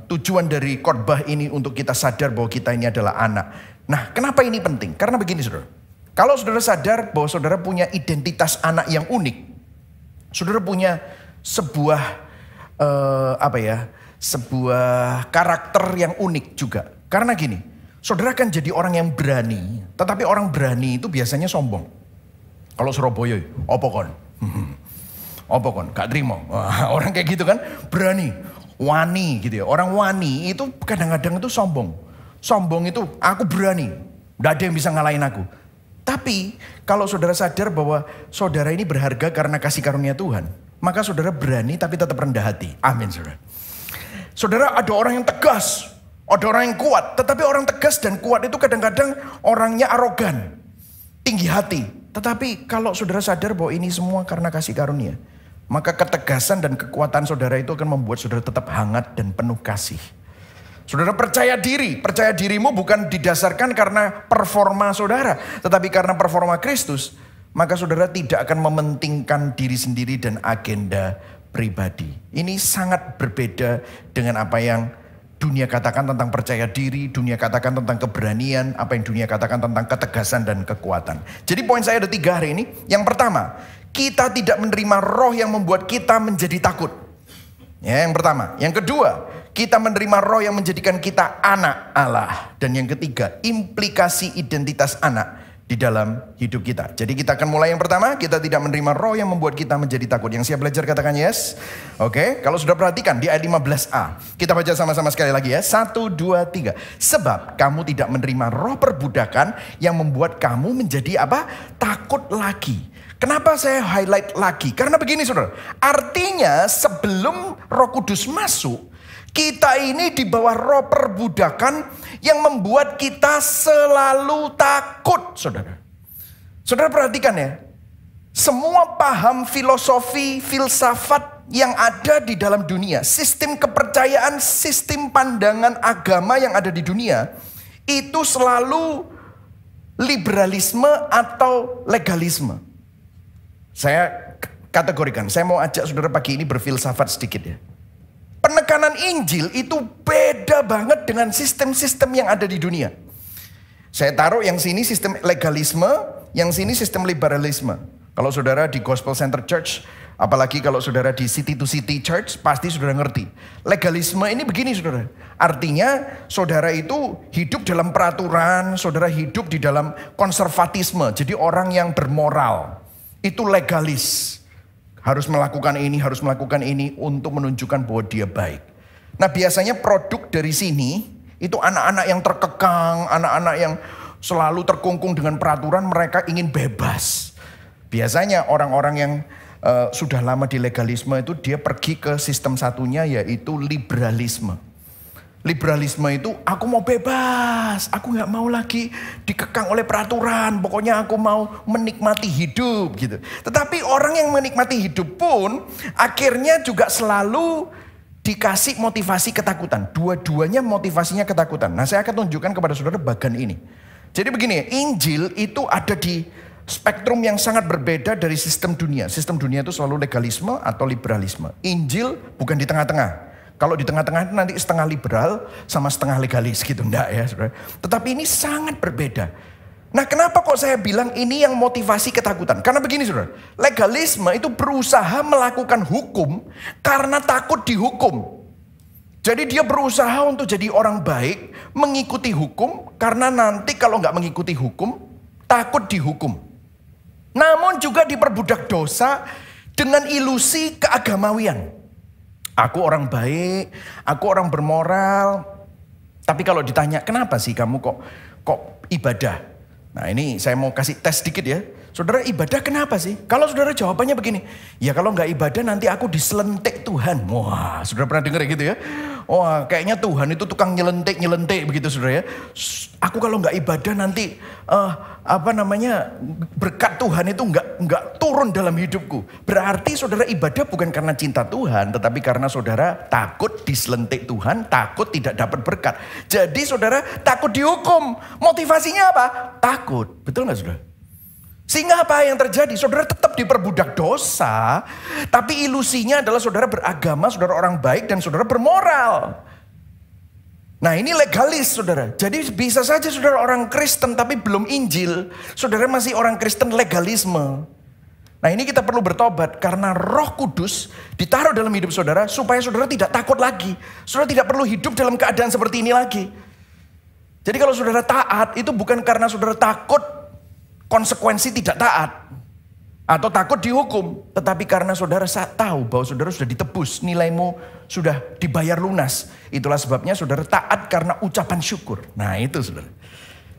tujuan dari khotbah ini untuk kita sadar bahwa kita ini adalah anak. Nah kenapa ini penting? Karena begini saudara. Kalau saudara sadar bahwa saudara punya identitas anak yang unik. Saudara punya sebuah sebuah karakter yang unik juga. Karena gini, saudara kan jadi orang yang berani, tetapi orang berani itu biasanya sombong. Kalau Surabaya, opo kon? Opo kon? Gak terima. Orang kayak gitu kan, berani, wani gitu ya. Orang wani itu kadang-kadang itu sombong. Sombong itu, aku berani, gak ada yang bisa ngalahin aku. Tapi kalau saudara sadar bahwa saudara ini berharga karena kasih karunia Tuhan, maka saudara berani tapi tetap rendah hati. Amin saudara. Saudara, ada orang yang tegas, ada orang yang kuat. Tetapi orang tegas dan kuat itu kadang-kadang orangnya arogan, tinggi hati. Tetapi kalau saudara sadar bahwa ini semua karena kasih karunia, maka ketegasan dan kekuatan saudara itu akan membuat saudara tetap hangat dan penuh kasih. Saudara percaya diri. Percaya dirimu bukan didasarkan karena performa saudara, tetapi karena performa Kristus. Maka saudara tidak akan mementingkan diri sendiri dan agenda pribadi. Ini sangat berbeda dengan apa yang dunia katakan tentang percaya diri, dunia katakan tentang keberanian, apa yang dunia katakan tentang ketegasan dan kekuatan. Jadi poin saya ada 3 hari ini. Yang pertama, kita tidak menerima roh yang membuat kita menjadi takut. Ya, yang pertama. Yang kedua, Kita menerima roh yang menjadikan kita anak Allah. Dan yang ketiga, implikasi identitas anak di dalam hidup kita. Jadi kita akan mulai yang pertama, kita tidak menerima roh yang membuat kita menjadi takut. Yang siap belajar katakan yes. Oke, kalau sudah perhatikan di ayat 15a. Kita baca sama-sama sekali lagi ya. 1, 2, 3. Sebab kamu tidak menerima roh perbudakan yang membuat kamu menjadi apa? Takut lagi. Kenapa saya highlight lagi? Karena begini saudara. Artinya sebelum Roh Kudus masuk, kita ini di bawah roh perbudakan yang membuat kita selalu takut, saudara. Saudara perhatikan ya. Semua paham filosofi, filsafat yang ada di dalam dunia, sistem kepercayaan, sistem pandangan agama yang ada di dunia, itu selalu liberalisme atau legalisme. Saya kategorikan, saya mau ajak saudara pagi ini berfilsafat sedikit ya. Penekanan Injil itu beda banget dengan sistem-sistem yang ada di dunia. Saya taruh yang sini sistem legalisme, yang sini sistem liberalisme. Kalau saudara di Gospel Center Church, apalagi kalau saudara di City to City Church, pasti saudara ngerti. Legalisme ini begini saudara. Artinya saudara itu hidup dalam peraturan, saudara hidup di dalam konservatisme. Jadi orang yang bermoral, itu legalis. Harus melakukan ini untuk menunjukkan bahwa dia baik. Nah biasanya produk dari sini itu anak-anak yang terkekang, anak-anak yang selalu terkungkung dengan peraturan, mereka ingin bebas. Biasanya orang-orang yang sudah lama di legalisme itu dia pergi ke sistem satunya yaitu liberalisme. Liberalisme itu aku mau bebas, aku gak mau lagi dikekang oleh peraturan, pokoknya aku mau menikmati hidup gitu. Tetapi orang yang menikmati hidup pun akhirnya juga selalu dikasih motivasi ketakutan. Dua-duanya motivasinya ketakutan. Nah saya akan tunjukkan kepada saudara bagian ini. Jadi begini, Injil itu ada di spektrum yang sangat berbeda dari sistem dunia. Sistem dunia itu selalu legalisme atau liberalisme. Injil bukan di tengah-tengah. Kalau di tengah-tengah itu nanti setengah liberal sama setengah legalis gitu. Enggak ya saudara. Tetapi ini sangat berbeda. Nah kenapa kok saya bilang ini yang motivasi ketakutan? Karena begini saudara. Legalisme itu berusaha melakukan hukum karena takut dihukum. Jadi dia berusaha untuk jadi orang baik, mengikuti hukum. Karena nanti kalau nggak mengikuti hukum, takut dihukum. Namun juga diperbudak dosa dengan ilusi keagamawian. Aku orang baik, aku orang bermoral. Tapi kalau ditanya, kenapa sih kamu kok ibadah? Nah ini saya mau kasih tes sedikit ya. Saudara ibadah kenapa sih? Kalau saudara jawabannya begini. Ya kalau nggak ibadah nanti aku diselentik Tuhan. Wah saudara pernah dengar gitu ya? Wah kayaknya Tuhan itu tukang nyelentik begitu saudara ya. Aku kalau nggak ibadah nanti berkat Tuhan itu nggak turun dalam hidupku. Berarti saudara ibadah bukan karena cinta Tuhan, tetapi karena saudara takut diselentik Tuhan, takut tidak dapat berkat. Jadi saudara takut dihukum. Motivasinya apa? Takut. Betul nggak saudara? Sehingga apa yang terjadi? Saudara tetap diperbudak dosa, tapi ilusinya adalah saudara beragama, saudara orang baik dan saudara bermoral. Nah ini legalis saudara. Jadi bisa saja saudara orang Kristen tapi belum Injil. Saudara masih orang Kristen legalisme. Nah ini kita perlu bertobat karena Roh Kudus ditaruh dalam hidup saudara supaya saudara tidak takut lagi. Saudara tidak perlu hidup dalam keadaan seperti ini lagi. Jadi kalau saudara taat itu bukan karena saudara takut konsekuensi tidak taat atau takut dihukum, tetapi karena saudara tahu bahwa saudara sudah ditebus, nilaimu sudah dibayar lunas. Itulah sebabnya saudara taat karena ucapan syukur. Nah itu saudara.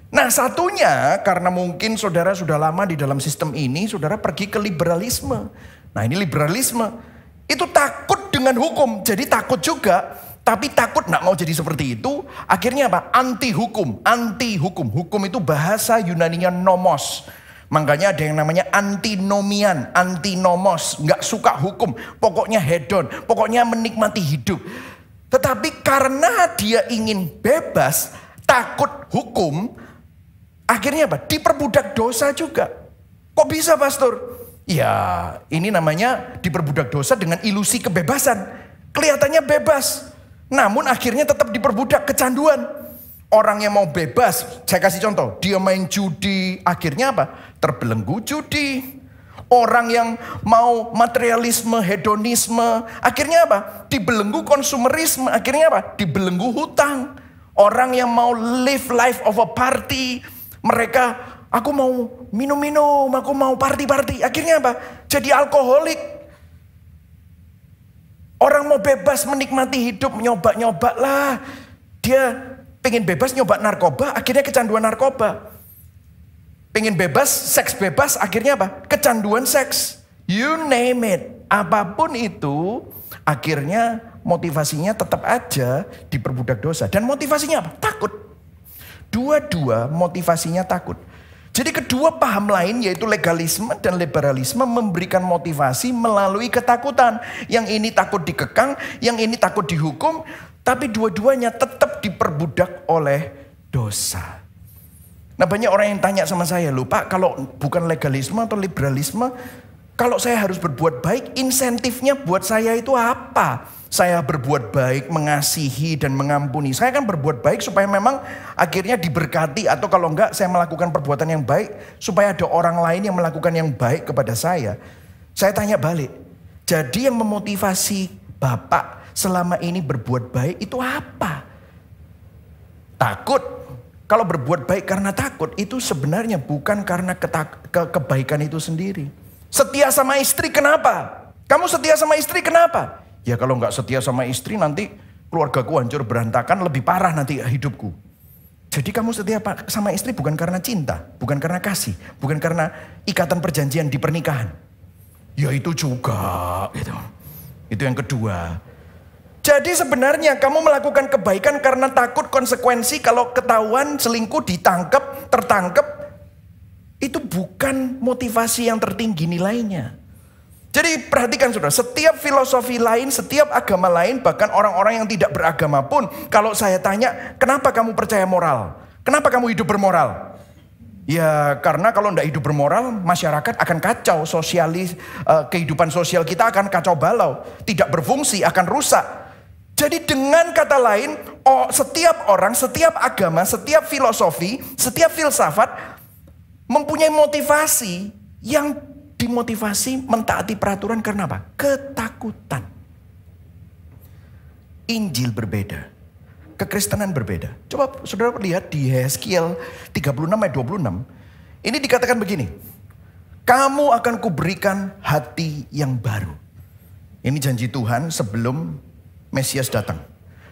Nah satunya karena mungkin saudara sudah lama di dalam sistem ini, saudara pergi ke liberalisme. Nah ini liberalisme itu takut dengan hukum, jadi takut juga. Tapi takut nggak mau jadi seperti itu. Akhirnya apa? Anti hukum. Anti hukum. Hukum itu bahasa Yunaninya nomos. Makanya ada yang namanya antinomian, antinomos. Nggak suka hukum. Pokoknya hedon. Pokoknya menikmati hidup. Tetapi karena dia ingin bebas, takut hukum. Akhirnya apa? Diperbudak dosa juga. Kok bisa pastor? Ya ini namanya diperbudak dosa dengan ilusi kebebasan. Kelihatannya bebas. Namun akhirnya tetap diperbudak kecanduan. Orang yang mau bebas, saya kasih contoh, dia main judi, akhirnya apa? Terbelenggu judi. Orang yang mau materialisme, hedonisme, akhirnya apa? Dibelenggu konsumerisme, akhirnya apa? Dibelenggu hutang. Orang yang mau live life of a party, mereka, aku mau minum-minum, aku mau party-party, akhirnya apa? Jadi alkoholik. Orang mau bebas menikmati hidup, nyoba-nyoba lah. Dia pengen bebas nyoba narkoba, akhirnya kecanduan narkoba. Pengen bebas, seks bebas, akhirnya apa? Kecanduan seks. You name it. Apapun itu, akhirnya motivasinya tetap aja diperbudak dosa. Dan motivasinya apa? Takut. Dua-dua motivasinya takut. Jadi kedua paham lain yaitu legalisme dan liberalisme memberikan motivasi melalui ketakutan. Yang ini takut dikekang, yang ini takut dihukum. Tapi dua-duanya tetap diperbudak oleh dosa. Nah banyak orang yang tanya sama saya, loh Pak kalau bukan legalisme atau liberalisme, kalau saya harus berbuat baik, insentifnya buat saya itu apa? Saya berbuat baik, mengasihi dan mengampuni. Saya kan berbuat baik supaya memang akhirnya diberkati. Atau kalau enggak saya melakukan perbuatan yang baik supaya ada orang lain yang melakukan yang baik kepada saya. Saya tanya balik, jadi yang memotivasi Bapak selama ini berbuat baik itu apa? Takut. Kalau berbuat baik karena takut itu sebenarnya bukan karena kebaikan itu sendiri. Setia sama istri kenapa? Kamu setia sama istri kenapa? Ya kalau nggak setia sama istri nanti keluargaku hancur berantakan, lebih parah nanti hidupku. Jadi kamu setia sama istri bukan karena cinta, bukan karena kasih, bukan karena ikatan perjanjian di pernikahan. Ya itu juga gitu. Itu yang kedua. Jadi sebenarnya kamu melakukan kebaikan karena takut konsekuensi kalau ketahuan selingkuh, ditangkap, tertangkap. Itu bukan motivasi yang tertinggi nilainya. Jadi perhatikan saudara, setiap filosofi lain, setiap agama lain, bahkan orang-orang yang tidak beragama pun, kalau saya tanya, kenapa kamu percaya moral? Kenapa kamu hidup bermoral? Ya karena kalau tidak hidup bermoral, masyarakat akan kacau, kehidupan sosial kita akan kacau balau, tidak berfungsi, akan rusak. Jadi dengan kata lain, setiap orang, setiap agama, setiap filosofi, setiap filsafat mempunyai motivasi yang dimotivasi mentaati peraturan karena apa? Ketakutan. Injil berbeda, kekristenan berbeda. Coba saudara lihat di Yeskiel 36 ayat 26. Ini dikatakan begini, kamu akan kuberikan hati yang baru. Ini janji Tuhan sebelum Mesias datang.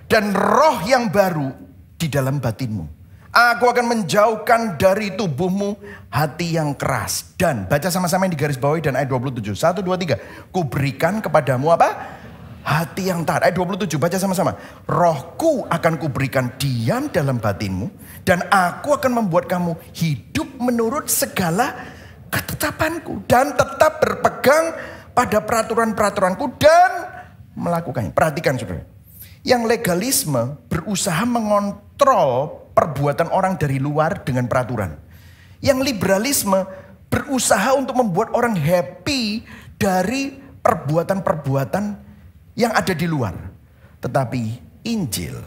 Dan roh yang baru di dalam batinmu. Aku akan menjauhkan dari tubuhmu hati yang keras. Dan baca sama-sama yang digaris bawahi dan ayat 27. 1, 2, 3. Kuberikan kepadamu apa? Hati yang taat. Ayat 27 baca sama-sama. Rohku akan kuberikan diam dalam batinmu. Dan aku akan membuat kamu hidup menurut segala ketetapanku. Dan tetap berpegang pada peraturan-peraturanku dan melakukannya. Perhatikan saudara. Yang legalisme berusaha mengontrol perbuatan orang dari luar dengan peraturan. Yang liberalisme berusaha untuk membuat orang happy dari perbuatan-perbuatan yang ada di luar. Tetapi Injil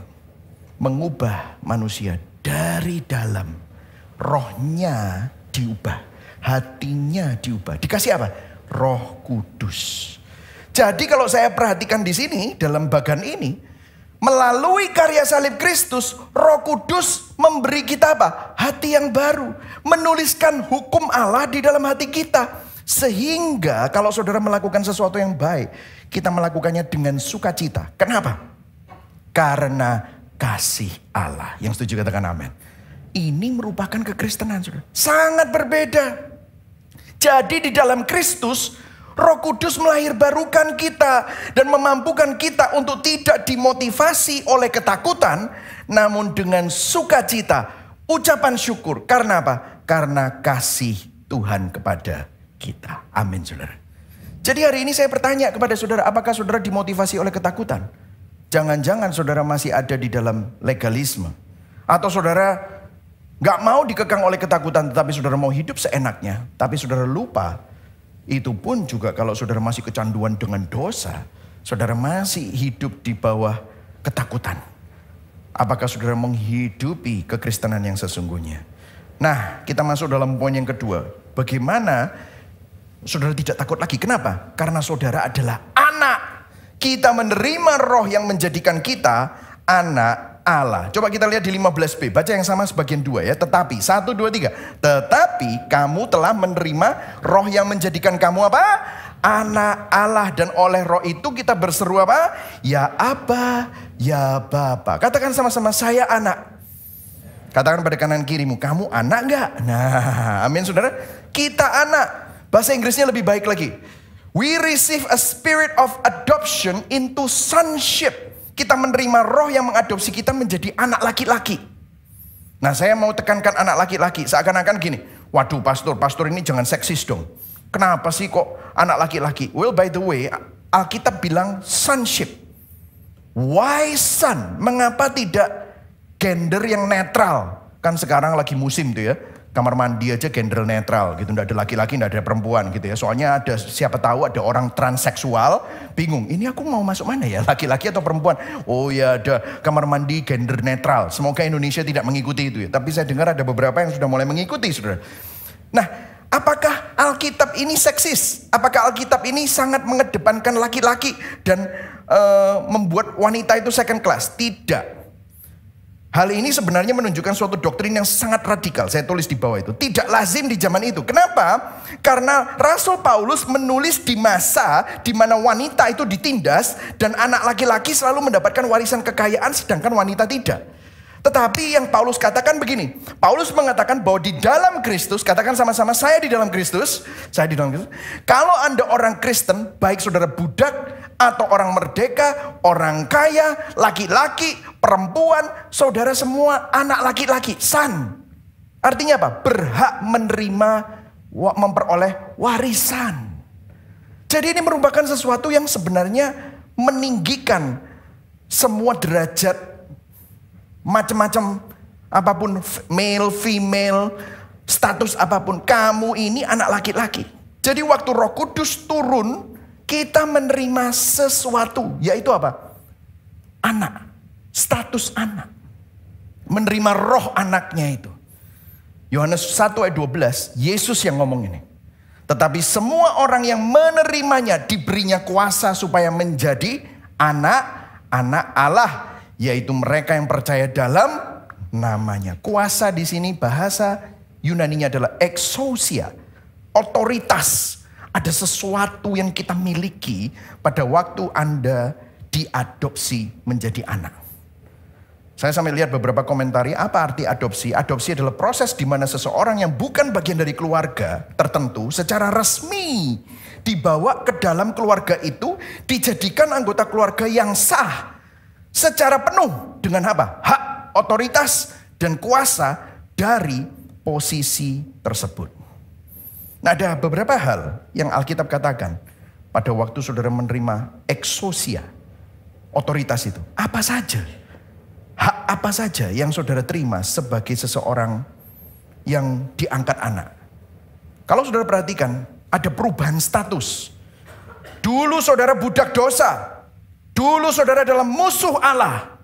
mengubah manusia dari dalam. Rohnya diubah. Hatinya diubah. Dikasih apa? Roh Kudus. Jadi kalau saya perhatikan di sini dalam bagian ini, melalui karya salib Kristus, Roh Kudus memberi kita apa? Hati yang baru, menuliskan hukum Allah di dalam hati kita. Sehingga kalau saudara melakukan sesuatu yang baik, kita melakukannya dengan sukacita. Kenapa? Karena kasih Allah. Yang setuju katakan amin. Ini merupakan kekristenan saudara. Sangat berbeda. Jadi di dalam Kristus, Roh Kudus melahirbarukan kita dan memampukan kita untuk tidak dimotivasi oleh ketakutan, namun dengan sukacita, ucapan syukur. Karena apa? Karena kasih Tuhan kepada kita. Amin saudara. Jadi hari ini saya bertanya kepada saudara, apakah saudara dimotivasi oleh ketakutan? Jangan-jangan saudara masih ada di dalam legalisme. Atau saudara gak mau dikekang oleh ketakutan, tetapi saudara mau hidup seenaknya. Tapi saudara lupa. Itu pun juga kalau saudara masih kecanduan dengan dosa, saudara masih hidup di bawah ketakutan. Apakah saudara menghidupi kekristenan yang sesungguhnya? Nah, kita masuk dalam poin yang kedua. Bagaimana saudara tidak takut lagi. Kenapa? Karena saudara adalah anak. Kita menerima roh yang menjadikan kita anak Allah. Coba kita lihat di 15b. Baca yang sama sebagian 2 ya. Tetapi, 1, 2, 3. Tetapi kamu telah menerima roh yang menjadikan kamu apa? Anak Allah. Dan oleh roh itu kita berseru apa? Ya Aba, ya Bapa. Katakan sama-sama, saya anak. Katakan pada kanan kirimu, kamu anak enggak? Nah, amin saudara. Kita anak. Bahasa Inggrisnya lebih baik lagi. We receive a spirit of adoption into sonship. Kita menerima roh yang mengadopsi kita menjadi anak laki-laki. Nah, saya mau tekankan anak laki-laki. Seakan-akan gini, waduh pastor ini jangan seksis dong. Kenapa sih kok anak laki-laki? Well, by the way, Alkitab bilang sonship. Why son? Mengapa tidak gender yang netral? Kan sekarang lagi musim tuh ya. Kamar mandi aja gender netral gitu. Nggak ada laki-laki, nggak ada perempuan gitu ya. Soalnya ada, siapa tahu ada orang transseksual bingung. Ini aku mau masuk mana ya? Laki-laki atau perempuan? Oh ya, ada kamar mandi gender netral. Semoga Indonesia tidak mengikuti itu ya. Tapi saya dengar ada beberapa yang sudah mulai mengikuti, saudara. Nah, apakah Alkitab ini seksis? Apakah Alkitab ini sangat mengedepankan laki-laki dan membuat wanita itu second class? Tidak. Hal ini sebenarnya menunjukkan suatu doktrin yang sangat radikal. Saya tulis di bawah itu. Tidak lazim di zaman itu. Kenapa? Karena Rasul Paulus menulis di masa di mana wanita itu ditindas dan anak laki-laki selalu mendapatkan warisan kekayaan sedangkan wanita tidak. Tetapi yang Paulus katakan begini. Paulus mengatakan bahwa di dalam Kristus, katakan sama-sama, saya di dalam Kristus. Saya di dalam Kristus. Kalau Anda orang Kristen, baik saudara budak atau orang merdeka, orang kaya, laki-laki, perempuan, saudara semua anak laki-laki, son. Artinya apa? Berhak menerima, memperoleh warisan. Jadi ini merupakan sesuatu yang sebenarnya meninggikan semua derajat macam-macam apapun, male, female, status apapun. Kamu ini anak laki-laki. Jadi waktu Roh Kudus turun, kita menerima sesuatu, yaitu apa? Anak, status anak. Menerima roh anaknya itu. Yohanes 1 ayat 12, Yesus yang ngomong ini. Tetapi semua orang yang menerimanya diberinya kuasa supaya menjadi anak-anak Allah. Yaitu mereka yang percaya dalam namanya. Kuasa di sini bahasa Yunaninya adalah exousia, otoritas. Ada sesuatu yang kita miliki pada waktu Anda diadopsi menjadi anak. Saya sampai lihat beberapa komentari, apa arti adopsi? Adopsi adalah proses di mana seseorang yang bukan bagian dari keluarga tertentu secara resmi dibawa ke dalam keluarga itu, dijadikan anggota keluarga yang sah secara penuh dengan apa? Hak, otoritas, dan kuasa dari posisi tersebut. Nah, ada beberapa hal yang Alkitab katakan pada waktu saudara menerima exousia, otoritas itu. Apa saja? Hak apa saja yang saudara terima sebagai seseorang yang diangkat anak? Kalau saudara perhatikan, ada perubahan status. Dulu saudara budak dosa. Dulu saudara adalah musuh Allah.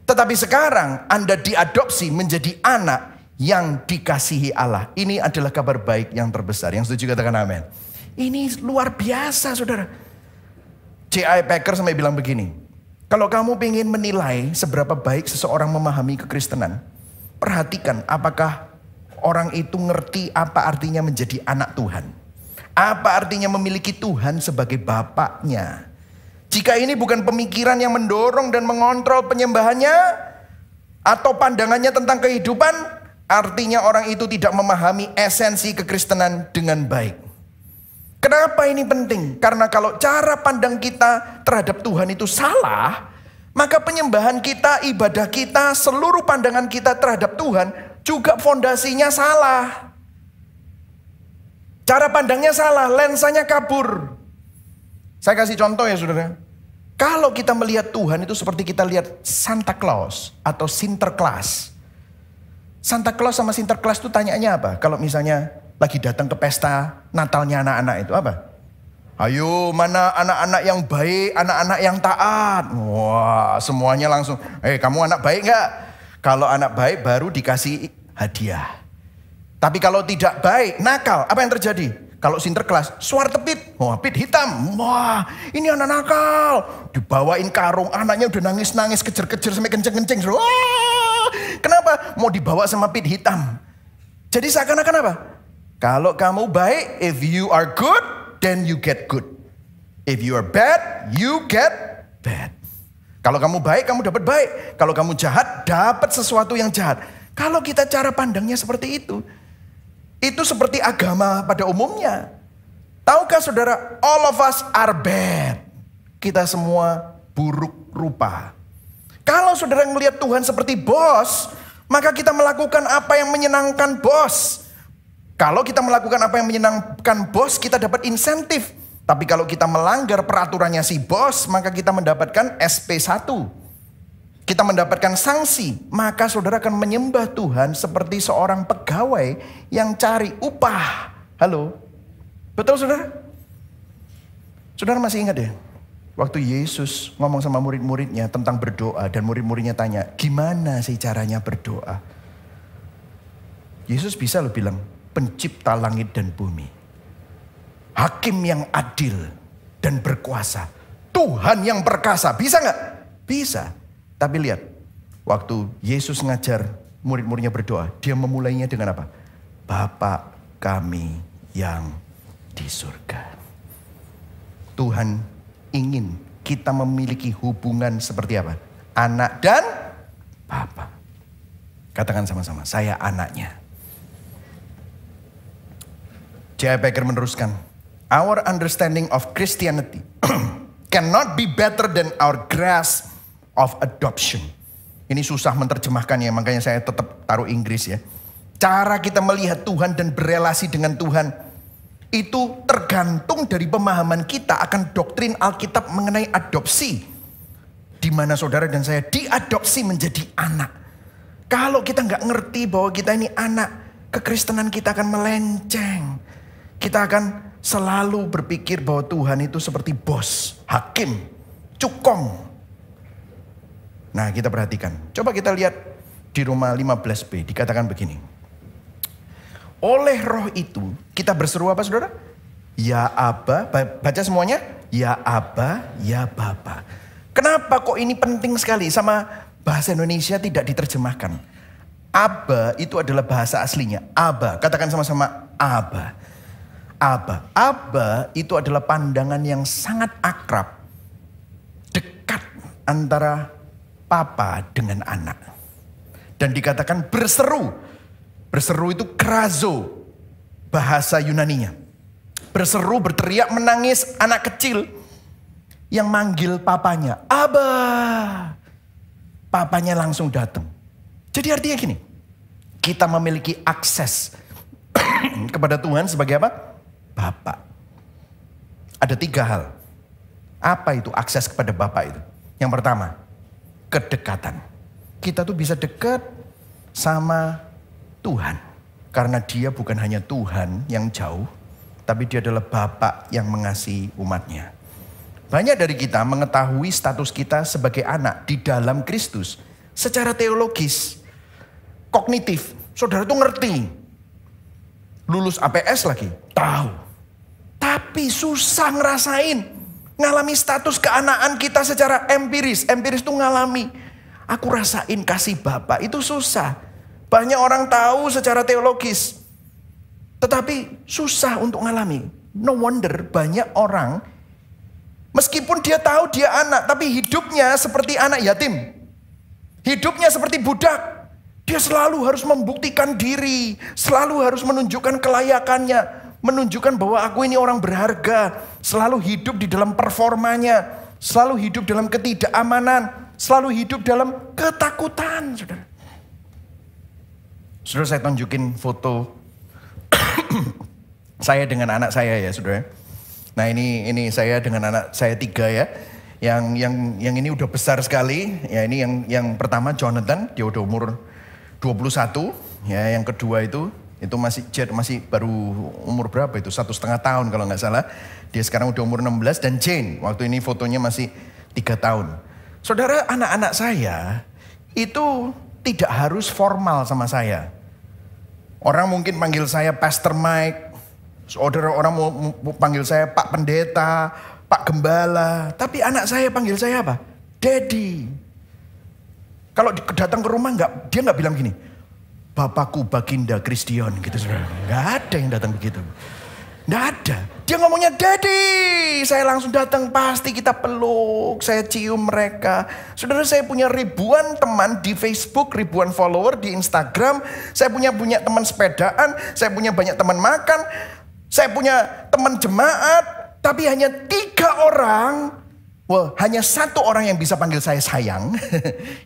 Tetapi sekarang Anda diadopsi menjadi anak yang dikasihi Allah. Ini adalah kabar baik yang terbesar. Yang setuju katakan amin. Ini luar biasa saudara. J.I. Packer sampai bilang begini. Kalau kamu ingin menilai seberapa baik seseorang memahami kekristenan, perhatikan apakah orang itu ngerti apa artinya menjadi anak Tuhan. Apa artinya memiliki Tuhan sebagai bapaknya. Jika ini bukan pemikiran yang mendorong dan mengontrol penyembahannya atau pandangannya tentang kehidupan, artinya orang itu tidak memahami esensi kekristenan dengan baik. Kenapa ini penting? Karena kalau cara pandang kita terhadap Tuhan itu salah, maka penyembahan kita, ibadah kita, seluruh pandangan kita terhadap Tuhan juga fondasinya salah. Cara pandangnya salah, lensanya kabur. Saya kasih contoh ya saudara. Kalau kita melihat Tuhan itu seperti kita lihat Santa Claus atau Sinterklas. Santa Claus sama Sinterklas itu tanyaannya apa? Kalau misalnya lagi datang ke pesta Natalnya anak-anak itu apa? Ayo mana anak-anak yang baik, anak-anak yang taat. Wah semuanya langsung, kamu anak baik gak? Kalau anak baik baru dikasih hadiah. Tapi kalau tidak baik, nakal, apa yang terjadi? Kalau sinterklas, suara pit. Wah, pit hitam. Wah, ini anak nakal. Dibawain karung, anaknya udah nangis-nangis, kejer-kejer sampai kenceng-kenceng. Wah, kenapa? Mau dibawa sama pit hitam. Jadi seakan-akan apa? Kalau kamu baik, if you are good, then you get good. If you are bad, you get bad. Kalau kamu baik, kamu dapat baik. Kalau kamu jahat, dapat sesuatu yang jahat. Kalau kita cara pandangnya seperti itu seperti agama pada umumnya. Tahukah saudara, all of us are bad. Kita semua buruk rupa. Kalau saudara melihat Tuhan seperti bos, maka kita melakukan apa yang menyenangkan bos. Kalau kita melakukan apa yang menyenangkan bos, kita dapat insentif. Tapi kalau kita melanggar peraturannya si bos, maka kita mendapatkan SP1. Kita mendapatkan sanksi. Maka saudara akan menyembah Tuhan seperti seorang pegawai yang cari upah. Halo? Betul saudara? Saudara masih ingat ya? Waktu Yesus ngomong sama murid-muridnya tentang berdoa. Dan murid-muridnya tanya, gimana sih caranya berdoa? Yesus bisa loh bilang, pencipta langit dan bumi. Hakim yang adil dan berkuasa. Tuhan yang perkasa. Bisa gak? Bisa. Tapi lihat, waktu Yesus ngajar murid-muridnya berdoa, dia memulainya dengan apa? Bapa kami yang di surga. Tuhan ingin kita memiliki hubungan seperti apa? Anak dan Bapa. Katakan sama-sama, saya anaknya. J.I. Packer meneruskan, our understanding of Christianity cannot be better than our grasp of adoption. Ini susah menerjemahkannya, makanya saya tetap taruh Inggris ya. Cara kita melihat Tuhan dan berelasi dengan Tuhan itu tergantung dari pemahaman kita akan doktrin Alkitab mengenai adopsi. Di mana saudara dan saya diadopsi menjadi anak. Kalau kita nggak ngerti bahwa kita ini anak, kekristenan kita akan melenceng. Kita akan selalu berpikir bahwa Tuhan itu seperti bos, hakim, cukong. Nah kita perhatikan. Coba kita lihat di Roma 15b dikatakan begini. Oleh roh itu kita berseru apa saudara? Ya Aba, baca semuanya. Ya Aba, ya Bapa. Kenapa kok ini penting sekali sama bahasa Indonesia tidak diterjemahkan? Aba itu adalah bahasa aslinya. Aba, katakan sama-sama Aba. Aba. Aba itu adalah pandangan yang sangat akrab. Dekat antara papa dengan anak. Dan dikatakan berseru. Berseru itu krazo. Bahasa Yunaninya. Berseru, berteriak, menangis anak kecil. Yang manggil papanya. Aba. Papanya langsung datang. Jadi artinya gini. Kita memiliki akses kepada Tuhan sebagai apa? Bapa. Ada 3 hal. Apa itu akses kepada Bapa itu? Yang pertama, kedekatan. Kita tuh bisa dekat sama Tuhan. Karena dia bukan hanya Tuhan yang jauh, tapi dia adalah Bapa yang mengasihi umatnya. Banyak dari kita mengetahui status kita sebagai anak di dalam Kristus. Secara teologis, kognitif, saudara tuh ngerti. Lulus APS lagi, tahu. Tapi susah ngerasain. Ngalami status keanaan kita secara empiris. Empiris tuh ngalami. Aku rasain kasih Bapa, itu susah. Banyak orang tahu secara teologis. Tetapi susah untuk ngalami. No wonder banyak orang, meskipun dia tahu dia anak, tapi hidupnya seperti anak yatim. Hidupnya seperti budak. Dia selalu harus membuktikan diri. Selalu harus menunjukkan kelayakannya. Menunjukkan bahwa aku ini orang berharga. Selalu hidup di dalam performanya. Selalu hidup dalam ketidakamanan. Selalu hidup dalam ketakutan. Saudara, saudara saya tunjukin foto saya dengan anak saya ya saudara. Nah ini saya dengan anak saya 3 ya. Yang ini udah besar sekali. Ya ini yang pertama Jonathan, dia udah umur 21. Ya yang kedua itu masih baru umur berapa itu? 1,5 tahun kalau nggak salah. Dia sekarang udah umur 16 dan Jane waktu ini fotonya masih 3 tahun. Saudara, anak-anak saya itu tidak harus formal sama saya. Orang mungkin panggil saya Pastor Mike, Saudara orang mau panggil saya Pak Pendeta, Pak Gembala. Tapi anak saya panggil saya apa? Daddy. Kalau datang ke rumah dia nggak bilang gini, Bapakku Baginda Kristion gitu saudara. Nggak ada yang datang begitu. Nggak ada. Dia ngomongnya Daddy. Saya langsung datang, pasti kita peluk, saya cium mereka. Saudara, saya punya ribuan teman di Facebook, ribuan follower di Instagram. Saya punya teman sepedaan, saya punya banyak teman makan. Saya punya teman jemaat, tapi hanya 3 orang. Hanya 1 orang yang bisa panggil saya sayang.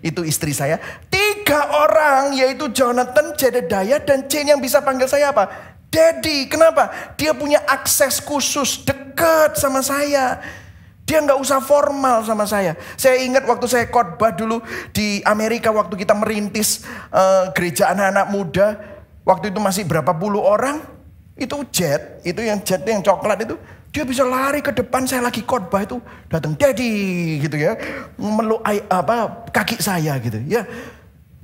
Itu istri saya. 3 orang, yaitu Jonathan, Jedediah, dan Jane yang bisa panggil saya apa? Daddy. Kenapa? Dia punya akses khusus, dekat sama saya. Dia nggak usah formal sama saya. Saya ingat waktu saya khotbah dulu di Amerika, waktu kita merintis gereja anak-anak muda. Waktu itu masih berapa puluh orang. Itu jet yang coklat itu. Dia bisa lari ke depan, saya lagi khotbah itu datang, Daddy gitu ya, meluk kaki saya gitu ya.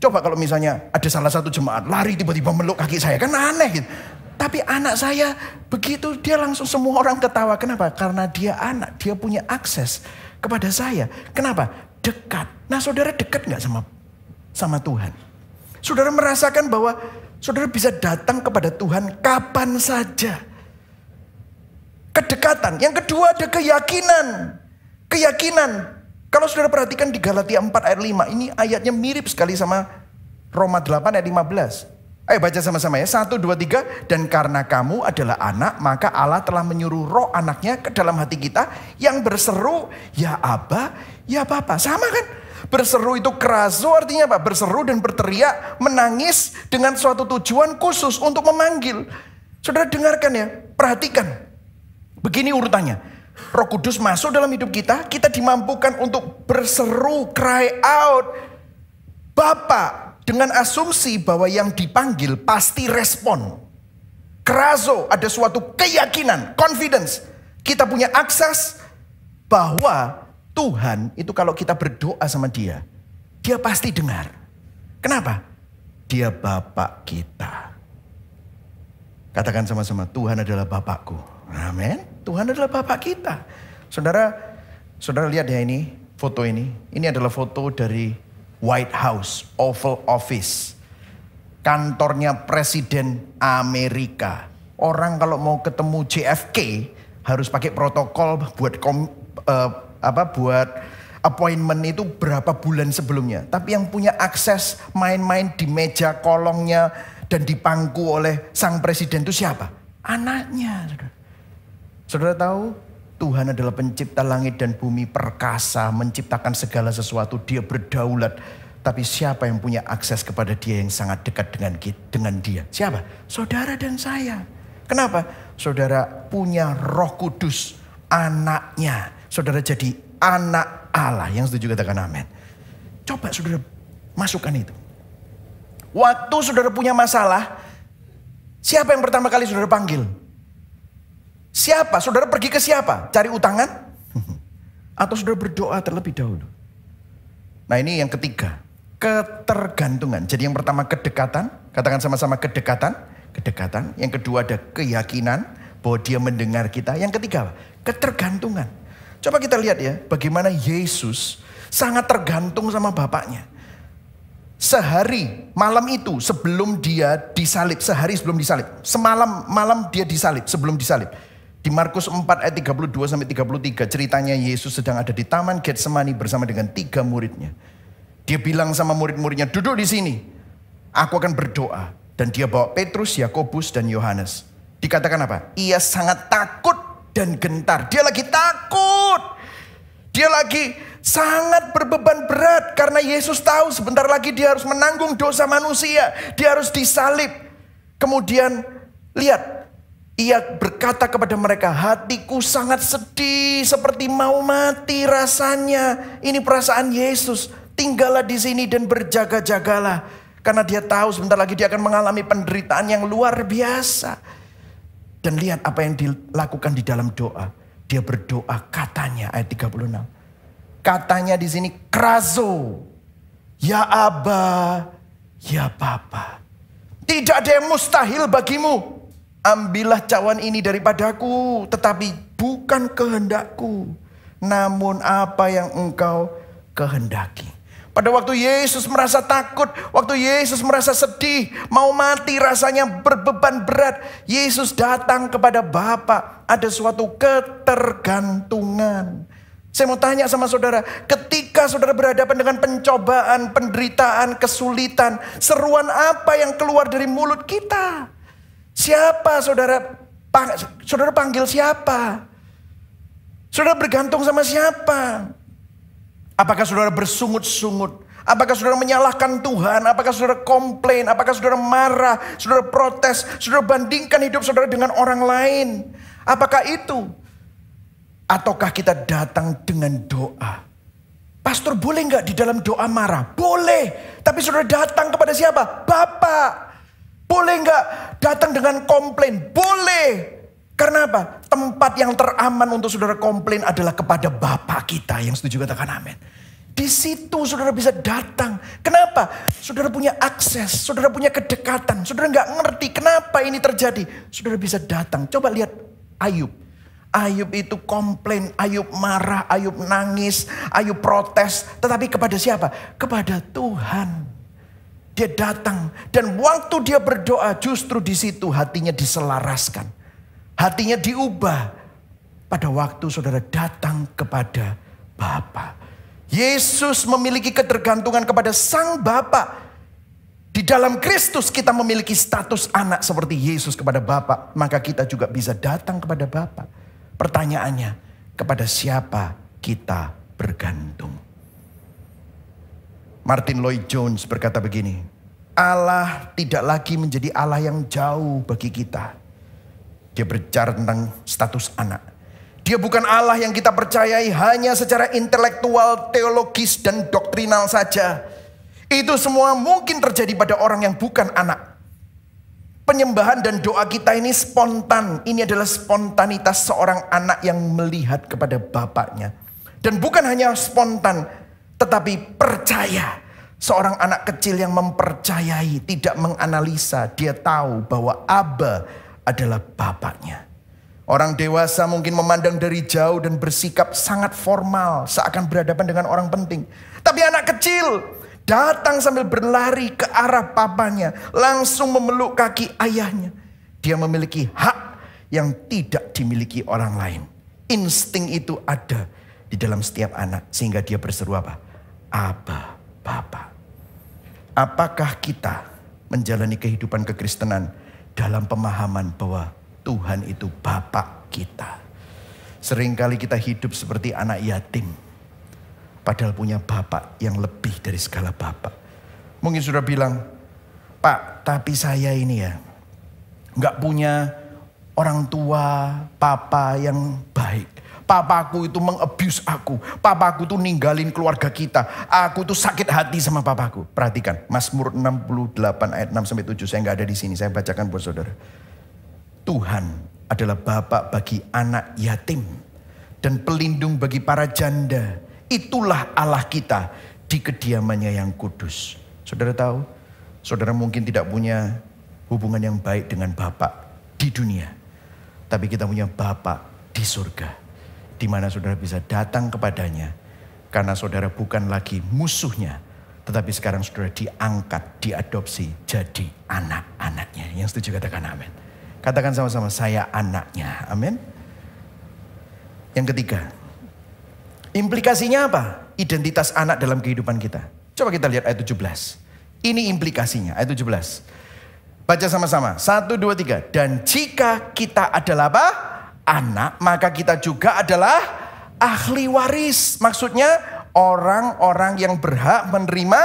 Coba kalau misalnya ada salah satu jemaat lari tiba-tiba meluk kaki saya, kan aneh gitu. Tapi anak saya begitu, dia langsung semua orang ketawa. Kenapa? Karena dia anak, dia punya akses kepada saya. Kenapa? Dekat. Nah, saudara dekat nggak sama Tuhan? Saudara merasakan bahwa saudara bisa datang kepada Tuhan kapan saja. Kedekatan. Yang kedua ada keyakinan. Keyakinan. Kalau saudara perhatikan di Galatia 4 ayat 5. Ini ayatnya mirip sekali sama Roma 8 ayat 15. Ayo baca sama-sama ya. 1, 2, 3. Dan karena kamu adalah anak, maka Allah telah menyuruh roh anaknya ke dalam hati kita yang berseru, ya Aba, ya Bapa. Sama kan? Berseru itu kerazo, artinya apa? Berseru dan berteriak, menangis dengan suatu tujuan khusus untuk memanggil. Saudara dengarkan ya, perhatikan. Begini urutannya. Roh Kudus masuk dalam hidup kita, kita dimampukan untuk berseru, cry out, Bapa. Dengan asumsi bahwa yang dipanggil pasti respon. Kerazo, ada suatu keyakinan, confidence. Kita punya akses bahwa Tuhan itu kalau kita berdoa sama dia, dia pasti dengar. Kenapa? Dia Bapak kita. Katakan sama-sama, Tuhan adalah Bapakku. Amin. Tuhan adalah Bapak kita. Saudara lihat ya ini, foto ini. Ini adalah foto dari White House, Oval Office. Kantornya Presiden Amerika. Orang kalau mau ketemu JFK harus pakai protokol buat appointment itu berapa bulan sebelumnya. Tapi yang punya akses main-main di meja kolongnya dan dipangku oleh sang presiden itu siapa? Anaknya. Saudara tahu? Tuhan adalah pencipta langit dan bumi, perkasa, menciptakan segala sesuatu. Dia berdaulat. Tapi siapa yang punya akses kepada dia yang sangat dekat dengan dia? Siapa? Saudara dan saya. Kenapa? Saudara punya Roh Kudus, anaknya. Saudara jadi anak Allah. Yang setuju katakan amin. Coba saudara masukkan itu. Waktu saudara punya masalah, siapa yang pertama kali saudara panggil? Siapa? Saudara pergi ke siapa? Cari utangan? Atau saudara berdoa terlebih dahulu? Nah ini yang ketiga. Ketergantungan. Jadi yang pertama kedekatan. Katakan sama-sama kedekatan. Kedekatan. Yang kedua ada keyakinan bahwa dia mendengar kita. Yang ketiga ketergantungan. Coba kita lihat ya. Bagaimana Yesus sangat tergantung sama Bapaknya. Sehari malam itu sebelum dia disalib. Sehari sebelum disalib. Malam dia disalib sebelum disalib. Di Markus 4 ayat 32-33 ceritanya Yesus sedang ada di Taman Getsemani bersama dengan 3 muridnya. Dia bilang sama murid-muridnya, duduk di sini. Aku akan berdoa. Dan dia bawa Petrus, Yakobus, dan Yohanes. Dikatakan apa? Ia sangat takut dan gentar. Dia lagi takut. Dia lagi sangat berbeban berat. Karena Yesus tahu sebentar lagi dia harus menanggung dosa manusia. Dia harus disalib. Kemudian lihat. Ia berkata kepada mereka, hatiku sangat sedih seperti mau mati rasanya. Ini perasaan Yesus. Tinggallah di sini dan berjaga-jagalah. Karena dia tahu sebentar lagi dia akan mengalami penderitaan yang luar biasa. Dan lihat apa yang dilakukan di dalam doa. Dia berdoa katanya ayat 36. Katanya di sini kerazo. Ya Aba, ya Bapa. Tidak ada yang mustahil bagimu. Ambillah cawan ini daripadaku, tetapi bukan kehendakku, namun apa yang engkau kehendaki. Pada waktu Yesus merasa takut, waktu Yesus merasa sedih, mau mati rasanya berbeban berat, Yesus datang kepada Bapa. Ada suatu ketergantungan. Saya mau tanya sama saudara, ketika saudara berhadapan dengan pencobaan, penderitaan, kesulitan, seruan apa yang keluar dari mulut kita? Siapa saudara panggil siapa? Saudara bergantung sama siapa? Apakah saudara bersungut-sungut? Apakah saudara menyalahkan Tuhan? Apakah saudara komplain? Apakah saudara marah? Saudara protes? Saudara bandingkan hidup saudara dengan orang lain? Apakah itu? Ataukah kita datang dengan doa? Pastor, boleh nggak di dalam doa marah? Boleh. Tapi saudara datang kepada siapa? Bapa. Boleh nggak datang dengan komplain? Boleh. Karena apa? Tempat yang teraman untuk saudara komplain adalah kepada Bapa kita. Yang setuju katakan amin. Di situ saudara bisa datang. Kenapa? Saudara punya akses, saudara punya kedekatan. Saudara nggak ngerti kenapa ini terjadi. Saudara bisa datang. Coba lihat Ayub. Ayub itu komplain, Ayub marah, Ayub nangis, Ayub protes. Tetapi kepada siapa? Kepada Tuhan. Dia datang dan waktu dia berdoa justru di situ hatinya diselaraskan. Hatinya diubah pada waktu saudara datang kepada Bapa. Yesus memiliki ketergantungan kepada Sang Bapa. Di dalam Kristus kita memiliki status anak seperti Yesus kepada Bapa. Maka kita juga bisa datang kepada Bapa. Pertanyaannya, kepada siapa kita bergantung? Martin Lloyd Jones berkata begini, Allah tidak lagi menjadi Allah yang jauh bagi kita. Dia berbicara tentang status anak. Dia bukan Allah yang kita percayai hanya secara intelektual, teologis, dan doktrinal saja. Itu semua mungkin terjadi pada orang yang bukan anak. Penyembahan dan doa kita ini spontan. Ini adalah spontanitas seorang anak yang melihat kepada bapaknya. Dan bukan hanya spontan, tetapi percaya. Seorang anak kecil yang mempercayai, tidak menganalisa. Dia tahu bahwa Aba adalah bapaknya. Orang dewasa mungkin memandang dari jauh dan bersikap sangat formal, seakan berhadapan dengan orang penting. Tapi anak kecil datang sambil berlari ke arah papanya, langsung memeluk kaki ayahnya. Dia memiliki hak yang tidak dimiliki orang lain. Insting itu ada di dalam setiap anak, sehingga dia berseru apa? Aba, Bapa. Apakah kita menjalani kehidupan kekristenan dalam pemahaman bahwa Tuhan itu Bapa kita? Seringkali kita hidup seperti anak yatim, padahal punya Bapa yang lebih dari segala Bapa. Mungkin sudah bilang, Pak, tapi saya ini ya nggak punya orang tua, papa yang baik. Papaku itu mengabuse aku. Papaku tuh ninggalin keluarga kita. Aku tuh sakit hati sama papaku. Perhatikan, Mazmur 68 ayat 6-7. Saya nggak ada di sini, saya bacakan buat saudara. Tuhan adalah Bapa bagi anak yatim dan pelindung bagi para janda. Itulah Allah kita di kediamannya yang kudus. Saudara tahu, saudara mungkin tidak punya hubungan yang baik dengan Bapa di dunia. Tapi kita punya Bapa di surga, di mana saudara bisa datang kepadanya. Karena saudara bukan lagi musuhnya, tetapi sekarang saudara diangkat, diadopsi jadi anak-anaknya. Yang setuju katakan amin. Katakan sama-sama, saya anaknya. Amin. Yang ketiga, implikasinya apa? Identitas anak dalam kehidupan kita. Coba kita lihat ayat 17. Ini implikasinya, ayat 17. Baca sama-sama, 1, 2, 3. Dan jika kita adalah apa? Anak, maka kita juga adalah ahli waris. Maksudnya orang-orang yang berhak menerima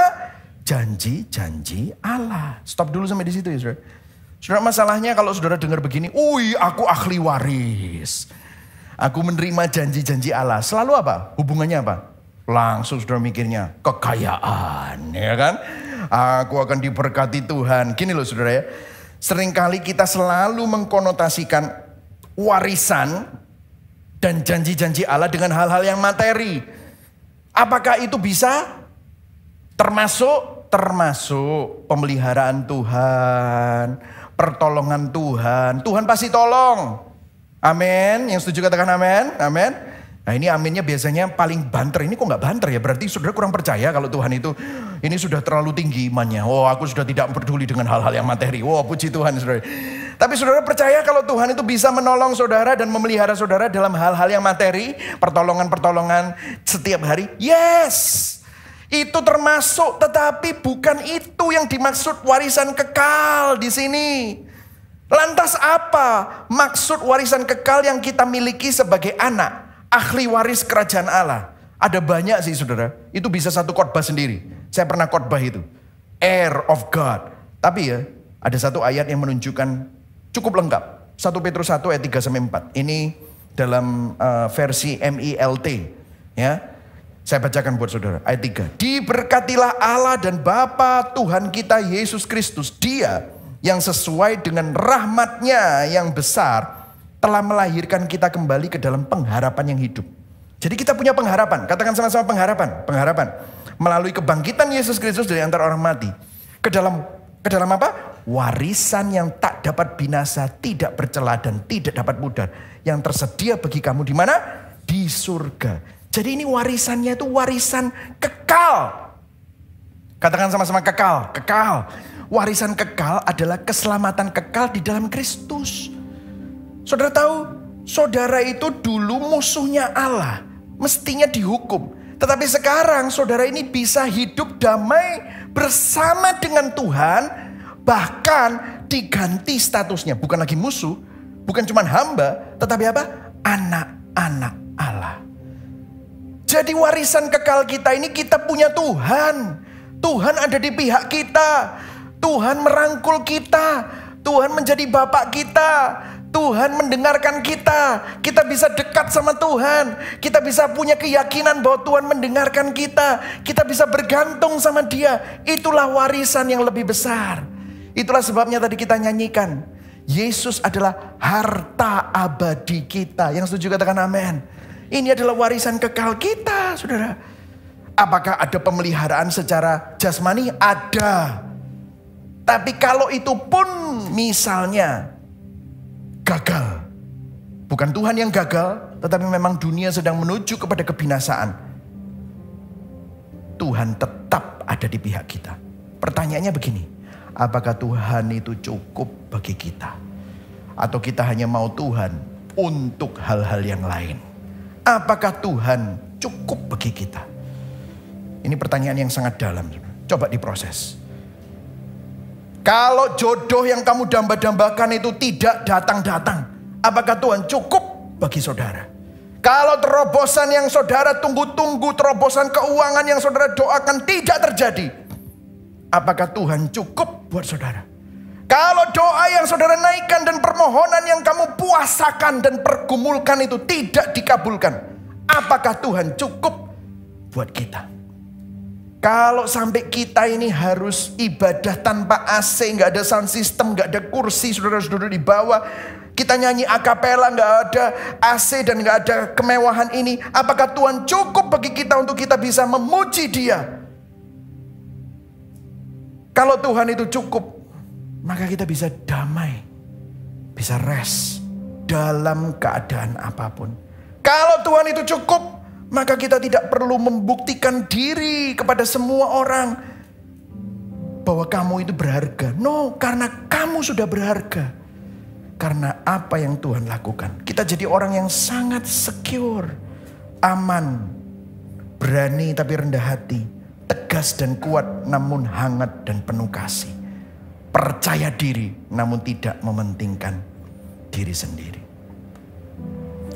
janji-janji Allah. Stop dulu sampai di situ ya saudara. Saudara, masalahnya kalau saudara dengar begini, aku ahli waris. Aku menerima janji-janji Allah. Selalu apa? Hubungannya apa? Langsung saudara mikirnya kekayaan, ya kan? Aku akan diberkati Tuhan. Gini loh saudara ya. Seringkali kita selalu mengkonotasikan warisan dan janji-janji Allah dengan hal-hal yang materi. Apakah itu bisa? Termasuk pemeliharaan Tuhan, pertolongan Tuhan. Tuhan pasti tolong. Amin. Yang setuju katakan amin. Amin. Nah ini aminnya biasanya paling banter. Ini kok gak banter ya? Berarti saudara kurang percaya kalau Tuhan itu ini sudah terlalu tinggi imannya. Oh aku sudah tidak peduli dengan hal-hal yang materi. Oh puji Tuhan saudara. Tapi saudara percaya kalau Tuhan itu bisa menolong saudara dan memelihara saudara dalam hal-hal yang materi. Pertolongan-pertolongan setiap hari. Yes. Itu termasuk, tetapi bukan itu yang dimaksud warisan kekal di sini. Lantas apa maksud warisan kekal yang kita miliki sebagai anak? Ahli waris kerajaan Allah. Ada banyak sih saudara. Itu bisa satu khotbah sendiri. Saya pernah khotbah itu. Heir of God. Tapi ya ada satu ayat yang menunjukkan cukup lengkap. 1 Petrus 1 ayat 3-4. Ini dalam versi MILT. Ya. Saya bacakan buat saudara. Ayat 3. Diberkatilah Allah dan Bapa Tuhan kita Yesus Kristus. Dia yang sesuai dengan rahmatnya yang besar telah melahirkan kita kembali ke dalam pengharapan yang hidup. Jadi kita punya pengharapan. Katakan sama-sama pengharapan. Pengharapan. Melalui kebangkitan Yesus Kristus dari antara orang mati. Ke dalam apa? Warisan yang tak dapat binasa, tidak bercela dan tidak dapat pudar. Yang tersedia bagi kamu di mana? Di surga. Jadi ini warisannya itu warisan kekal. Katakan sama-sama kekal. Kekal. Warisan kekal adalah keselamatan kekal di dalam Kristus. Saudara tahu, saudara itu dulu musuhnya Allah. Mestinya dihukum. Tetapi sekarang saudara ini bisa hidup damai bersama dengan Tuhan. Bahkan diganti statusnya. Bukan lagi musuh, bukan cuma hamba, tetapi apa? Anak-anak Allah. Jadi warisan kekal kita ini kita punya Tuhan. Tuhan ada di pihak kita. Tuhan merangkul kita. Tuhan menjadi bapak kita. Tuhan mendengarkan kita. Kita bisa dekat sama Tuhan. Kita bisa punya keyakinan bahwa Tuhan mendengarkan kita. Kita bisa bergantung sama Dia. Itulah warisan yang lebih besar. Itulah sebabnya tadi kita nyanyikan. Yesus adalah harta abadi kita. Yang setuju katakan amin. Ini adalah warisan kekal kita, saudara. Apakah ada pemeliharaan secara jasmani? Ada. Tapi kalau itu pun misalnya gagal. Bukan Tuhan yang gagal, tetapi memang dunia sedang menuju kepada kebinasaan. Tuhan tetap ada di pihak kita. Pertanyaannya begini, apakah Tuhan itu cukup bagi kita? Atau kita hanya mau Tuhan untuk hal-hal yang lain? Apakah Tuhan cukup bagi kita? Ini pertanyaan yang sangat dalam. Coba diproses. Kalau jodoh yang kamu damba-dambakan itu tidak datang-datang, apakah Tuhan cukup bagi saudara? Kalau terobosan yang saudara tunggu-tunggu, terobosan keuangan yang saudara doakan tidak terjadi, apakah Tuhan cukup buat saudara? Kalau doa yang saudara naikkan dan permohonan yang kamu puasakan dan pergumulkan itu tidak dikabulkan, apakah Tuhan cukup buat kita? Kalau sampai kita ini harus ibadah tanpa AC, nggak ada sound system, nggak ada kursi, saudara-saudara di bawah, kita nyanyi akapela, nggak ada AC dan nggak ada kemewahan ini, apakah Tuhan cukup bagi kita untuk kita bisa memuji Dia? Kalau Tuhan itu cukup, maka kita bisa damai, bisa rest dalam keadaan apapun. Kalau Tuhan itu cukup, maka kita tidak perlu membuktikan diri kepada semua orang bahwa kamu itu berharga. No, karena kamu sudah berharga. Karena apa yang Tuhan lakukan. Kita jadi orang yang sangat secure, aman, berani tapi rendah hati, tegas dan kuat namun hangat dan penuh kasih. Percaya diri namun tidak mementingkan diri sendiri.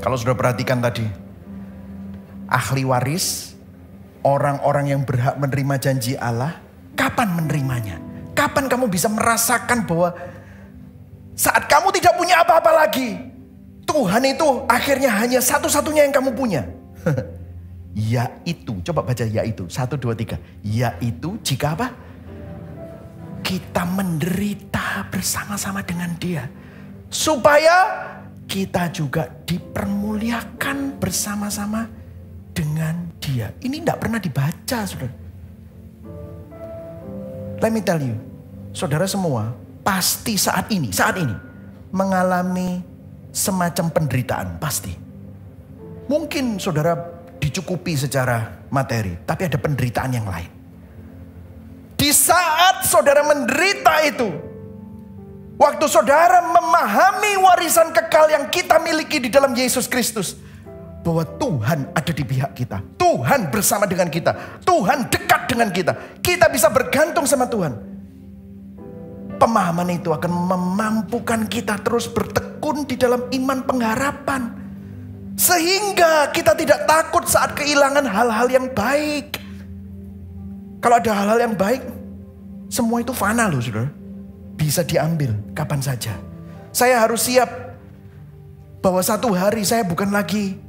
Kalau sudah perhatikan tadi, ahli waris, orang-orang yang berhak menerima janji Allah, kapan menerimanya? Kapan kamu bisa merasakan bahwa saat kamu tidak punya apa-apa lagi, Tuhan itu akhirnya hanya satu-satunya yang kamu punya. Yaitu, coba baca yaitu, 1, 2, 3. Yaitu jika apa? Kita menderita bersama-sama dengan Dia. Supaya kita juga dipermuliakan bersama-sama dengan Dia. Ini tidak pernah dibaca, saudara. Let me tell you, saudara semua pasti saat ini mengalami semacam penderitaan, pasti. Mungkin saudara dicukupi secara materi, tapi ada penderitaan yang lain. Di saat saudara menderita itu, waktu saudara memahami warisan kekal yang kita miliki di dalam Yesus Kristus, bahwa Tuhan ada di pihak kita, Tuhan bersama dengan kita, Tuhan dekat dengan kita, kita bisa bergantung sama Tuhan. Pemahaman itu akan memampukan kita terus bertekun di dalam iman pengharapan, sehingga kita tidak takut saat kehilangan hal-hal yang baik. Kalau ada hal-hal yang baik, semua itu fana loh saudara, bisa diambil kapan saja. Saya harus siap bahwa satu hari saya bukan lagi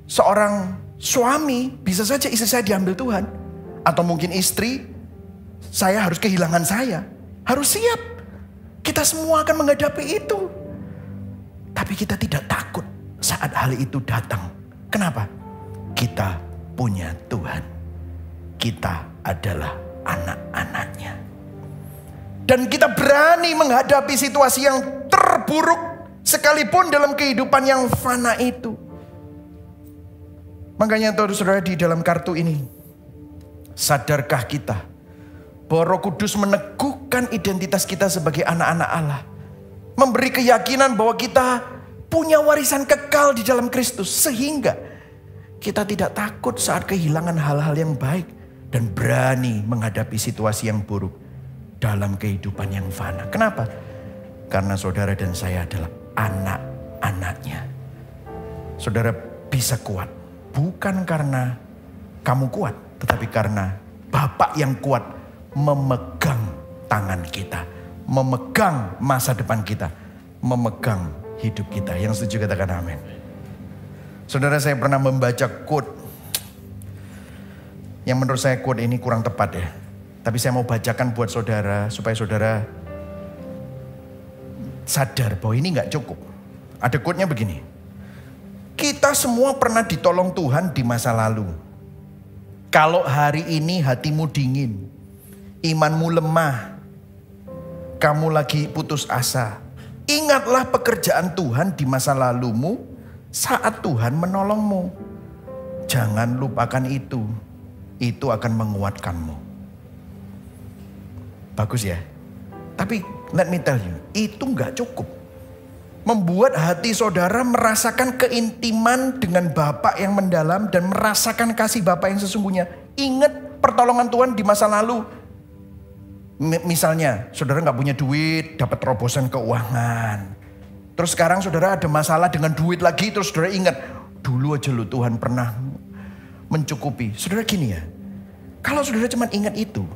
seorang suami, bisa saja istri saya diambil Tuhan. Atau mungkin istri, saya harus kehilangan saya. Harus siap. Kita semua akan menghadapi itu. Tapi kita tidak takut saat hal itu datang. Kenapa? Kita punya Tuhan. Kita adalah anak-anaknya. Dan kita berani menghadapi situasi yang terburuk sekalipun dalam kehidupan yang fana itu. Makanya saudara di dalam kartu ini, sadarkah kita bahwa Roh Kudus meneguhkan identitas kita sebagai anak-anak Allah, memberi keyakinan bahwa kita punya warisan kekal di dalam Kristus, sehingga kita tidak takut saat kehilangan hal-hal yang baik dan berani menghadapi situasi yang buruk dalam kehidupan yang fana. Kenapa? Karena saudara dan saya adalah anak-anaknya. Saudara bisa kuat bukan karena kamu kuat, tetapi karena Bapa yang kuat memegang tangan kita, memegang masa depan kita, memegang hidup kita. Yang setuju katakan amin. Saudara, saya pernah membaca quote yang menurut saya quote ini kurang tepat ya, tapi saya mau bacakan buat saudara supaya saudara sadar bahwa ini gak cukup. Ada quote-nya begini: kita semua pernah ditolong Tuhan di masa lalu. Kalau hari ini hatimu dingin, imanmu lemah, kamu lagi putus asa, ingatlah pekerjaan Tuhan di masa lalumu saat Tuhan menolongmu. Jangan lupakan itu akan menguatkanmu. Bagus ya. Tapi let me tell you, itu gak cukup. Membuat hati saudara merasakan keintiman dengan Bapa yang mendalam dan merasakan kasih Bapa yang sesungguhnya. Ingat pertolongan Tuhan di masa lalu. Misalnya saudara gak punya duit, dapat terobosan keuangan. Terus sekarang saudara ada masalah dengan duit lagi, terus saudara ingat, dulu aja lo Tuhan pernah mencukupi. Saudara gini ya, kalau saudara cuma ingat itu,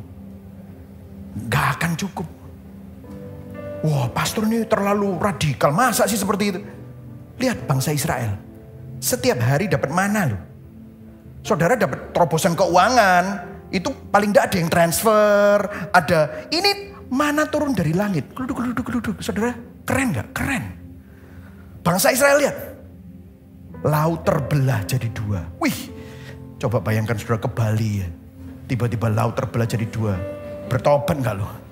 gak akan cukup. Wah, pastor ini terlalu radikal, masa sih seperti itu? Lihat bangsa Israel, setiap hari dapat mana loh. Saudara dapat terobosan keuangan, itu paling tidak ada yang transfer, ada ini mana turun dari langit. Geluduk. Saudara, keren gak? Keren. Bangsa Israel lihat, laut terbelah jadi dua. Wih, coba bayangkan saudara ke Bali ya, tiba-tiba laut terbelah jadi dua. Bertobat gak loh?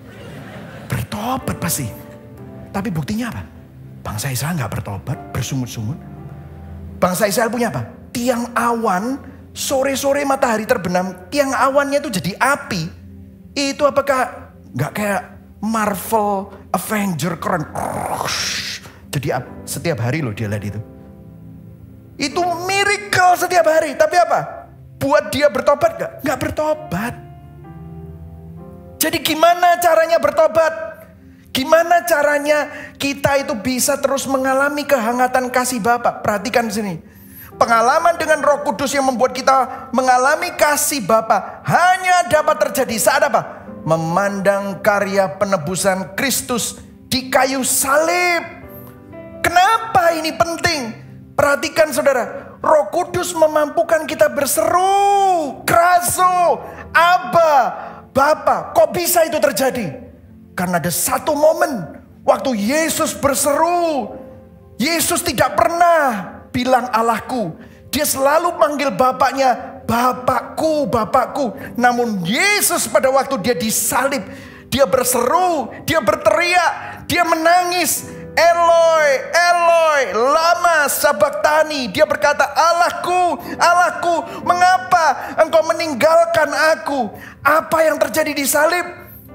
Bertobat pasti. Tapi buktinya apa? Bangsa Israel gak bertobat, bersungut-sungut. Bangsa Israel punya apa? Tiang awan, sore-sore matahari terbenam, tiang awannya itu jadi api. Itu apakah gak kayak Marvel Avenger keren? Jadi setiap hari loh dia lihat itu. Itu miracle setiap hari. Tapi apa? Buat dia bertobat gak? Gak bertobat. Jadi gimana caranya bertobat? Gimana caranya kita itu bisa terus mengalami kehangatan kasih Bapa? Perhatikan sini. Pengalaman dengan Roh Kudus yang membuat kita mengalami kasih Bapa hanya dapat terjadi saat apa? Memandang karya penebusan Kristus di kayu salib. Kenapa ini penting? Perhatikan saudara. Roh Kudus memampukan kita berseru, kraso, Aba, Bapa. Kok bisa itu terjadi? Karena ada satu momen waktu Yesus berseru. Yesus tidak pernah bilang Allahku. Dia selalu panggil Bapaknya Bapakku, Bapakku. Namun Yesus pada waktu dia disalib, Dia berseru, dia berteriak, dia menangis. Eloi, Eloi, lama sabachthani. Dia berkata, Allahku, Allahku, mengapa engkau meninggalkan aku? Apa yang terjadi di salib?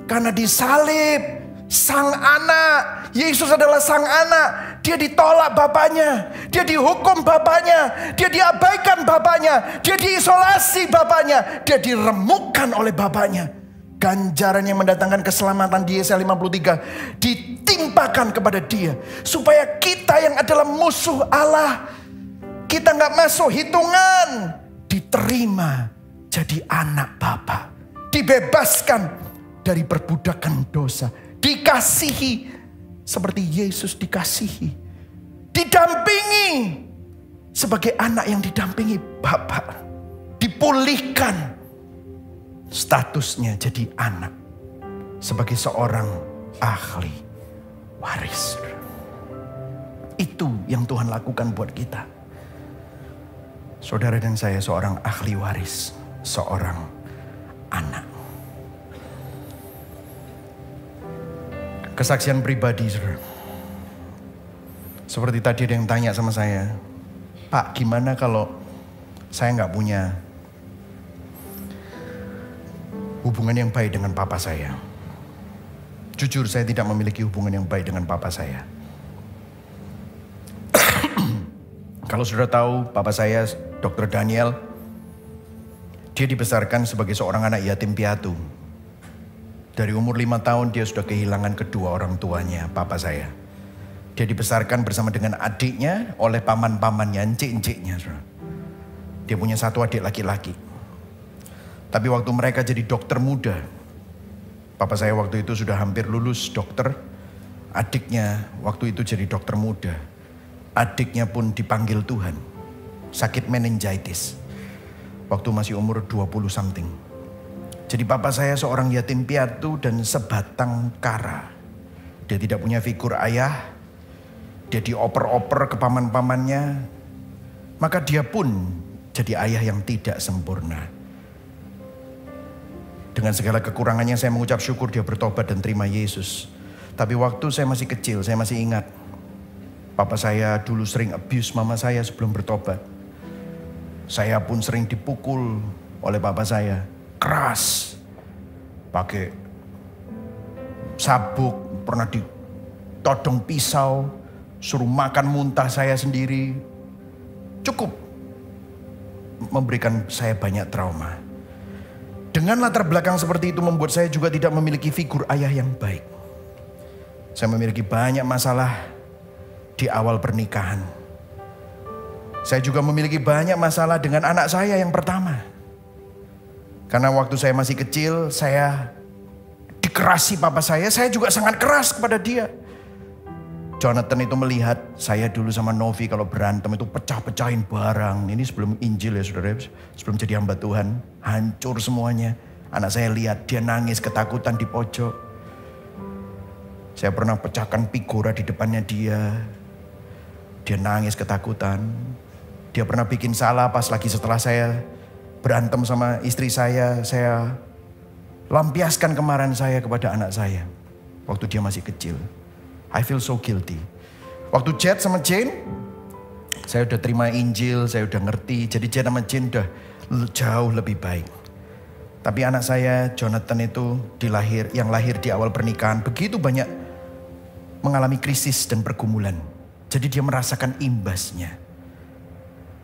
Karena di salib sang anak, Yesus adalah sang anak. Dia ditolak bapaknya, dia dihukum bapaknya, dia diabaikan bapaknya, dia diisolasi bapaknya, dia diremukkan oleh bapaknya. Ganjaran yang mendatangkan keselamatan di Yesaya 53 ditimpakan kepada dia. Supaya kita yang adalah musuh Allah, kita gak masuk hitungan, diterima jadi anak Bapa. Dibebaskan dari perbudakan dosa. Dikasihi seperti Yesus dikasihi. Didampingi sebagai anak yang didampingi Bapa. Dipulihkan statusnya jadi anak sebagai seorang ahli waris. Itu yang Tuhan lakukan buat kita. Saudara dan saya seorang ahli waris, seorang anak. Kesaksian pribadi, saudara. Seperti tadi ada yang tanya sama saya, Pak, gimana kalau saya nggak punya hubungan yang baik dengan papa saya? Jujur, saya tidak memiliki hubungan yang baik dengan papa saya. Kalau saudara tahu, papa saya, Dr. Daniel, dia dibesarkan sebagai seorang anak yatim piatu. Dari umur 5 tahun dia sudah kehilangan kedua orang tuanya, papa saya. Dia dibesarkan bersama dengan adiknya oleh paman-pamannya, encik-enciknya. Dia punya satu adik laki-laki. Tapi waktu mereka jadi dokter muda, papa saya waktu itu sudah hampir lulus dokter. Adiknya waktu itu jadi dokter muda. Adiknya pun dipanggil Tuhan. Sakit meningitis. Waktu masih umur 20 something. Jadi papa saya seorang yatim piatu dan sebatang kara. Dia tidak punya figur ayah. Dia dioper-oper ke paman-pamannya. Maka dia pun jadi ayah yang tidak sempurna. Dengan segala kekurangannya saya mengucap syukur dia bertobat dan terima Yesus. Tapi waktu saya masih kecil, saya masih ingat. Papa saya dulu sering abuse mama saya sebelum bertobat. Saya pun sering dipukul oleh papa saya. Keras. Pakai sabuk, pernah ditodong pisau. Suruh makan muntah saya sendiri. Cukup memberikan saya banyak trauma. Dengan latar belakang seperti itu membuat saya juga tidak memiliki figur ayah yang baik. Saya memiliki banyak masalah di awal pernikahan. Saya juga memiliki banyak masalah dengan anak saya yang pertama. Karena waktu saya masih kecil, saya dikerasi papa saya juga sangat keras kepada dia. Jonathan itu melihat saya dulu sama Novi kalau berantem itu pecah-pecahin barang. Ini sebelum Injil ya saudara, sebelum jadi hamba Tuhan. Hancur semuanya. Anak saya lihat dia nangis ketakutan di pojok. Saya pernah pecahkan figura di depannya dia. Dia nangis ketakutan. Dia pernah bikin salah pas lagi setelah saya berantem sama istri saya lampiaskan kemarahan saya kepada anak saya. Waktu dia masih kecil. I feel so guilty. Waktu Jet sama Jane, saya udah terima Injil, saya udah ngerti. Jadi Jet sama Jane udah jauh lebih baik. Tapi anak saya Jonathan itu yang lahir di awal pernikahan begitu banyak mengalami krisis dan pergumulan. Jadi dia merasakan imbasnya.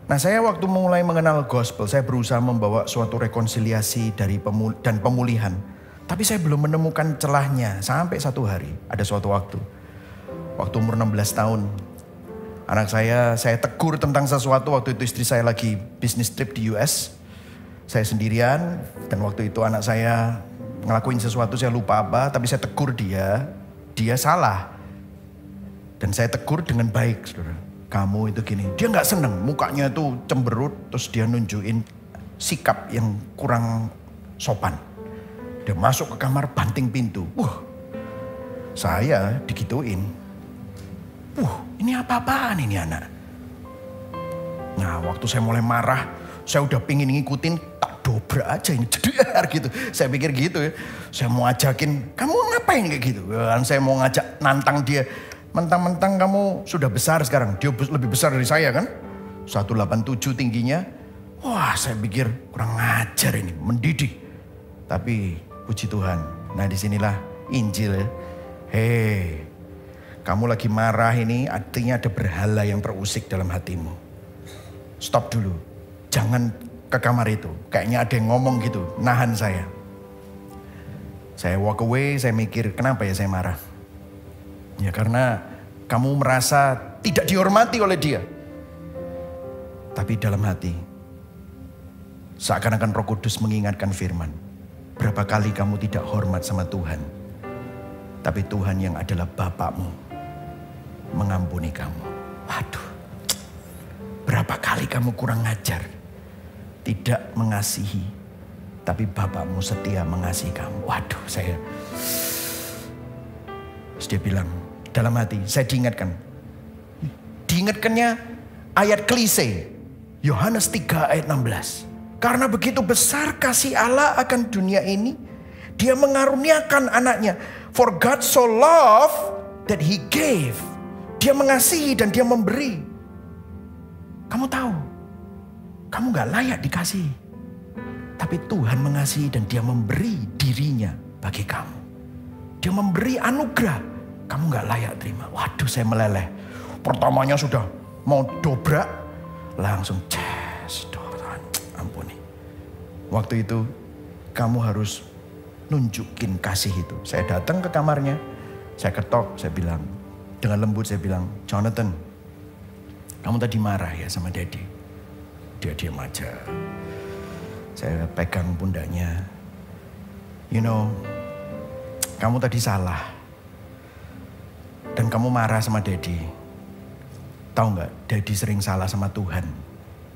Nah saya waktu mulai mengenal gospel, saya berusaha membawa suatu rekonsiliasi dan pemulihan. Tapi saya belum menemukan celahnya sampai satu hari, ada suatu waktu. Waktu umur 16 tahun, anak saya tegur tentang sesuatu. Waktu itu istri saya lagi bisnis trip di US. Saya sendirian dan waktu itu anak saya ngelakuin sesuatu saya lupa apa. Tapi saya tegur dia salah. Dan saya tegur dengan baik, saudara. Kamu itu gini. Dia gak seneng, mukanya itu cemberut. Terus dia nunjukin sikap yang kurang sopan. Dia masuk ke kamar banting pintu. Saya digituin. Ini apa-apaan ini anak? Nah waktu saya mulai marah, saya udah pingin ngikutin, tak dobrak aja ini, jedar gitu. Saya pikir gitu ya. Saya mau ajakin, kamu ngapain kayak gitu? Dan saya mau ngajak nantang dia. Mentang-mentang kamu sudah besar sekarang, dia lebih besar dari saya kan? 187 tingginya. Wah, saya pikir kurang ngajar ini, mendidik. Tapi puji Tuhan, nah disinilah Injil ya. Hei, kamu lagi marah ini artinya ada berhala yang terusik dalam hatimu. Stop dulu, jangan ke kamar itu. Kayaknya ada yang ngomong gitu, nahan saya. Saya walk away, saya mikir kenapa ya saya marah. Ya karena kamu merasa tidak dihormati oleh dia. Tapi dalam hati, seakan-akan Roh Kudus mengingatkan firman. Berapa kali kamu tidak hormat sama Tuhan. Tapi Tuhan yang adalah Bapakmu mengampuni kamu. Waduh, berapa kali kamu kurang ngajar. Tidak mengasihi. Tapi Bapakmu setia mengasihi kamu. Waduh, saya... Terus dia bilang, dalam hati, saya diingatkan. Diingatkannya ayat klise. Yohanes 3 ayat 16. Karena begitu besar kasih Allah akan dunia ini. Dia mengaruniakan anaknya. For God so loved that he gave. Dia mengasihi dan dia memberi. Kamu tahu, kamu gak layak dikasihi. Tapi Tuhan mengasihi dan dia memberi dirinya bagi kamu. Dia memberi anugerah. Kamu gak layak terima. Waduh, saya meleleh. Pertamanya sudah mau dobrak. Langsung Tuhan ampuni. Waktu itu kamu harus nunjukin kasih itu. Saya datang ke kamarnya. Saya ketok, saya bilang. Dengan lembut saya bilang, Jonathan, kamu tadi marah ya sama Daddy. Dia diam aja. Saya pegang pundaknya. You know, kamu tadi salah. Dan kamu marah sama Daddy. Tahu nggak, Daddy sering salah sama Tuhan.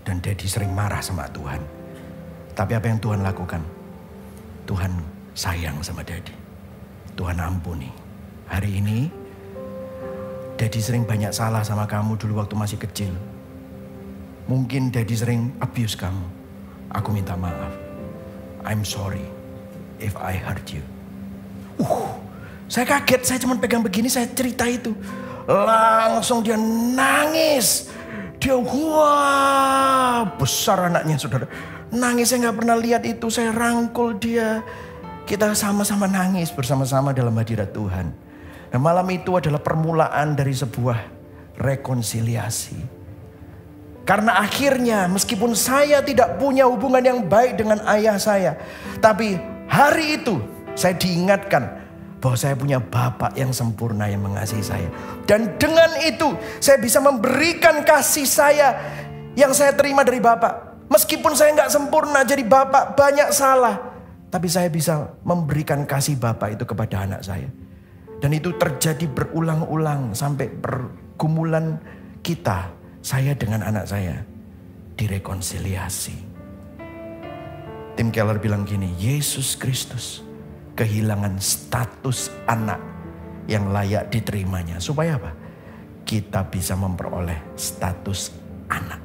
Dan Daddy sering marah sama Tuhan. Tapi apa yang Tuhan lakukan? Tuhan sayang sama Daddy. Tuhan ampuni. Hari ini, Daddy sering banyak salah sama kamu dulu waktu masih kecil. Mungkin Daddy sering abuse kamu. Aku minta maaf. I'm sorry if I hurt you. Saya kaget, saya cuma pegang begini, saya cerita itu. Langsung dia nangis. Dia wah, besar anaknya saudara. Nangis, saya gak pernah lihat itu. Saya rangkul dia. Kita sama-sama nangis bersama-sama dalam hadirat Tuhan. Dan malam itu adalah permulaan dari sebuah rekonsiliasi. Karena akhirnya meskipun saya tidak punya hubungan yang baik dengan ayah saya. Tapi hari itu saya diingatkan bahwa saya punya Bapak yang sempurna yang mengasihi saya. Dan dengan itu saya bisa memberikan kasih saya yang saya terima dari Bapak. Meskipun saya nggak sempurna jadi Bapak, banyak salah. Tapi saya bisa memberikan kasih Bapak itu kepada anak saya. Dan itu terjadi berulang-ulang sampai pergumulan kita, saya dengan anak saya, direkonsiliasi. Tim Keller bilang gini, Yesus Kristus kehilangan status anak yang layak diterimanya. Supaya apa? Kita bisa memperoleh status anak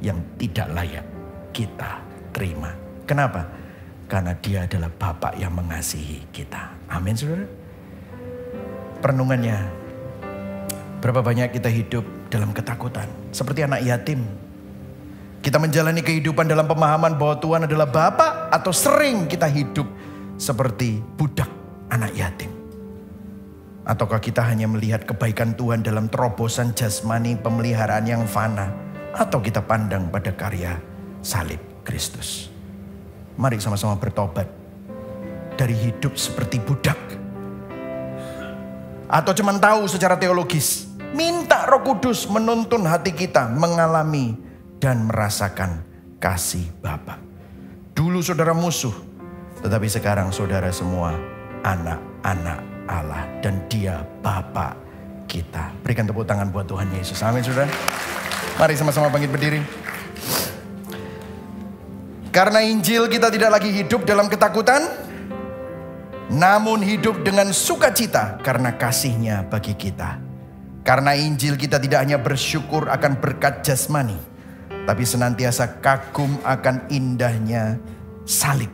yang tidak layak kita terima. Kenapa? Karena dia adalah Bapak yang mengasihi kita. Amin saudara. Perenungannya, berapa banyak kita hidup dalam ketakutan. Seperti anak yatim. Kita menjalani kehidupan dalam pemahaman bahwa Tuhan adalah Bapa, atau sering kita hidup seperti budak anak yatim. Ataukah kita hanya melihat kebaikan Tuhan dalam terobosan jasmani pemeliharaan yang fana, atau kita pandang pada karya salib Kristus. Mari sama-sama bertobat dari hidup seperti budak. Atau cuma tahu secara teologis. Minta Roh Kudus menuntun hati kita mengalami dan merasakan kasih Bapa. Dulu saudara musuh, tetapi sekarang saudara semua anak-anak Allah. Dan dia Bapa kita. Berikan tepuk tangan buat Tuhan Yesus. Amin saudara. Mari sama-sama bangkit berdiri. Karena Injil kita tidak lagi hidup dalam ketakutan, namun hidup dengan sukacita karena kasih-Nya bagi kita. Karena Injil kita tidak hanya bersyukur akan berkat jasmani, tapi senantiasa kagum akan indahnya salib,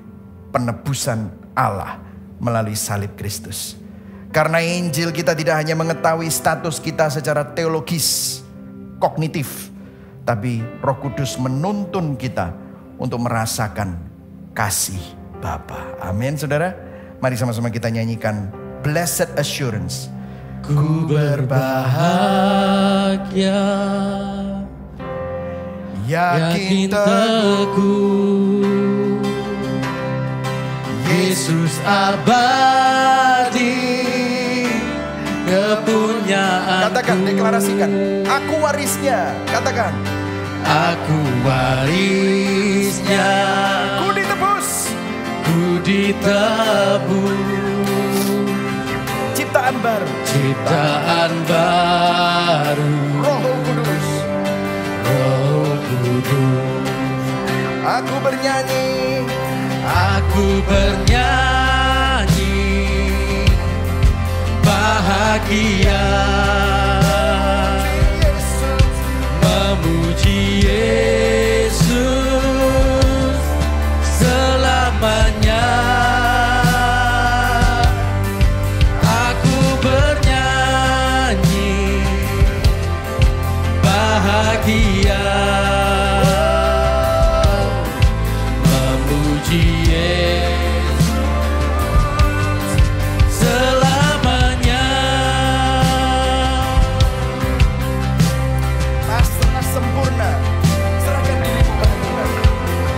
penebusan Allah melalui salib Kristus. Karena Injil kita tidak hanya mengetahui status kita secara teologis, kognitif, tapi Roh Kudus menuntun kita untuk merasakan kasih Bapa. Amin, saudara. Mari sama-sama kita nyanyikan Blessed Assurance. Ku berbahagia, yakin teguh, Yesus abadi, kepunyaan. Katakan, deklarasikan. Aku warisnya. Katakan. Aku warisnya. Ku ditebus. Ku ditebus. Ciptaan baru. Ciptaan baru. Roh Kudus. Roh Kudus. Aku bernyanyi. Aku bernyanyi. Bahagia. Memuji Yesus selamanya. Aku bernyanyi bahagia. Memuji Yesus selamanya. Pasrah sempurna. Serahkan dirimu pada Tuhan.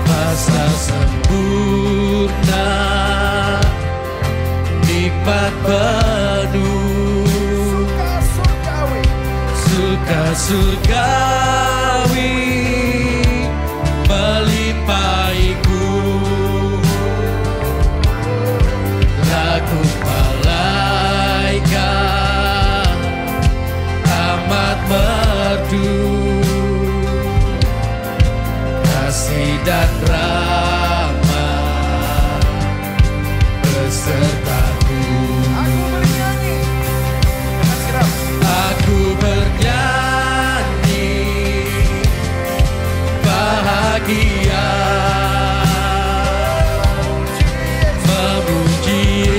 Pasrah sempurna, nikmat penuh, Surgawi. suka surgawi melimpaiku. Lagu malaikat amat merdu, kasih dan rahmat besertaku. Aku bernyanyi. Siram. Aku bernyanyi bahagia. Memuji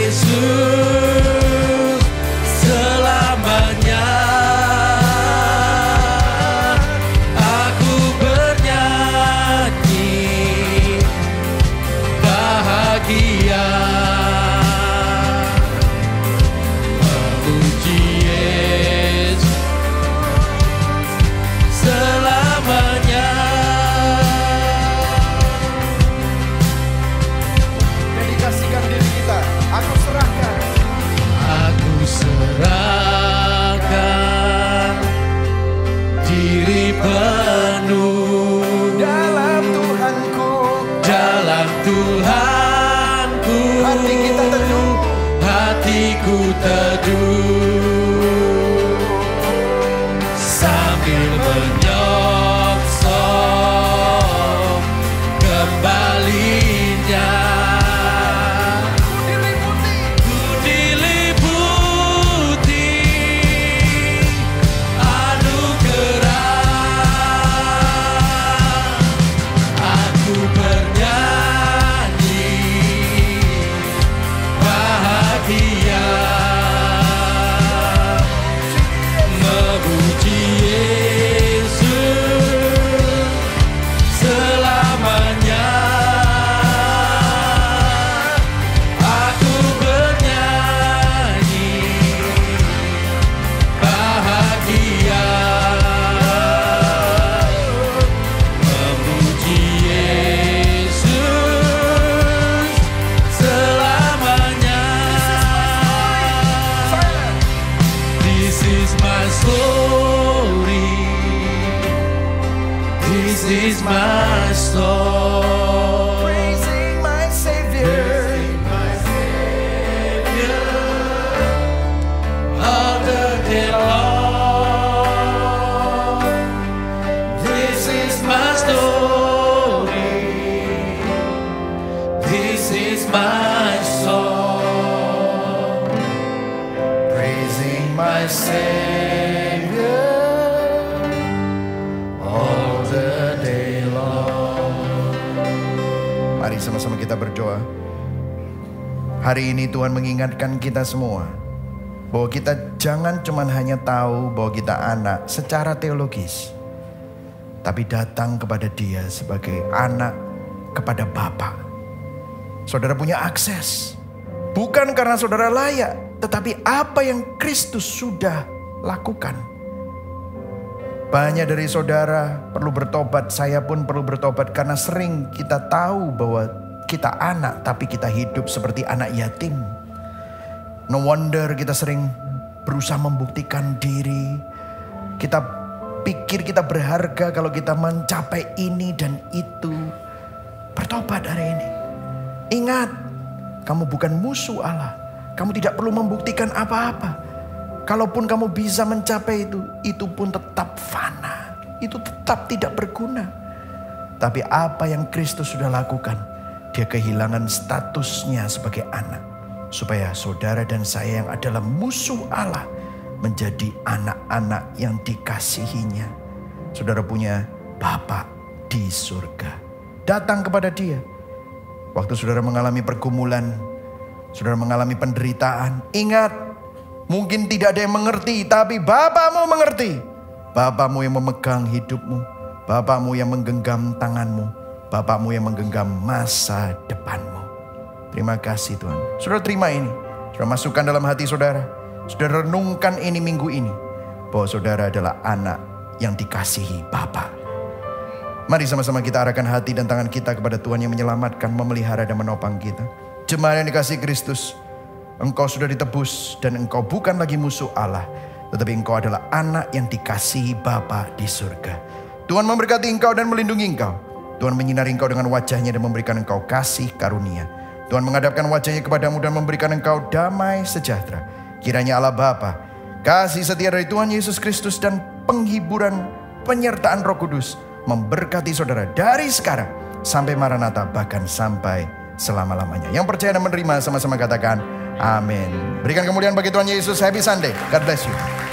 Yesus selamanya. Aku bernyanyi bahagia. Memuji Yesus selamanya. Dedikasikan diri kita. Aku serahkan. Aku serahkan diri penuh Dalam Tuhanku. dalam Tuhanku. Hati kita teduh. Hatiku teduh sambil menyongsong kembalinya. Ku diliputi anugerah. Aku bernyanyi bahagia. Memuji Yesus selamanya. Aku bernyanyi bahagia. Memuji Yesus selamanya. This is my story. This is my story. Praising my Savior. All the day long. This is my story. This is my song. Praising my Savior all the day long. sama-sama kita berdoa. Hari ini Tuhan mengingatkan kita semua bahwa kita jangan cuma hanya tahu bahwa kita anak secara teologis, tapi datang kepada Dia sebagai anak kepada Bapa. Saudara punya akses, bukan karena saudara layak, tetapi apa yang Kristus sudah lakukan. Banyak dari saudara perlu bertobat, saya pun perlu bertobat karena sering kita tahu bahwa kita anak, tapi kita hidup seperti anak yatim. No wonder kita sering berusaha membuktikan diri. Kita pikir kita berharga kalau kita mencapai ini dan itu. Bertobat hari ini. Ingat, kamu bukan musuh Allah. Kamu tidak perlu membuktikan apa-apa. Kalaupun kamu bisa mencapai itu pun tetap fana. Itu tetap tidak berguna. Tapi apa yang Kristus sudah lakukan, Dia kehilangan statusnya sebagai anak. Supaya saudara dan saya yang adalah musuh Allah menjadi anak-anak yang dikasihinya. Saudara punya Bapa di surga. Datang kepada Dia. Waktu saudara mengalami pergumulan, saudara mengalami penderitaan, ingat, mungkin tidak ada yang mengerti, tapi Bapamu mengerti. Bapamu yang memegang hidupmu, Bapamu yang menggenggam tanganmu, Bapamu yang menggenggam masa depanmu. Terima kasih Tuhan. Saudara terima ini. Saudara masukkan dalam hati saudara. Saudara renungkan ini minggu ini. Bahwa saudara adalah anak yang dikasihi Bapa. Mari sama-sama kita arahkan hati dan tangan kita kepada Tuhan yang menyelamatkan, memelihara dan menopang kita. Jemaat yang dikasihi Kristus, engkau sudah ditebus dan engkau bukan lagi musuh Allah. Tetapi engkau adalah anak yang dikasihi Bapa di surga. Tuhan memberkati engkau dan melindungi engkau. Tuhan menyinari engkau dengan wajahnya dan memberikan engkau kasih karunia. Tuhan menghadapkan wajahnya kepadamu dan memberikan engkau damai sejahtera. Kiranya Allah Bapa, kasih setia dari Tuhan Yesus Kristus dan penghiburan penyertaan Roh Kudus memberkati saudara dari sekarang sampai Maranatha, bahkan sampai selama-lamanya. Yang percaya dan menerima sama-sama katakan amin. Berikan kemuliaan bagi Tuhan Yesus. Happy Sunday. God bless you.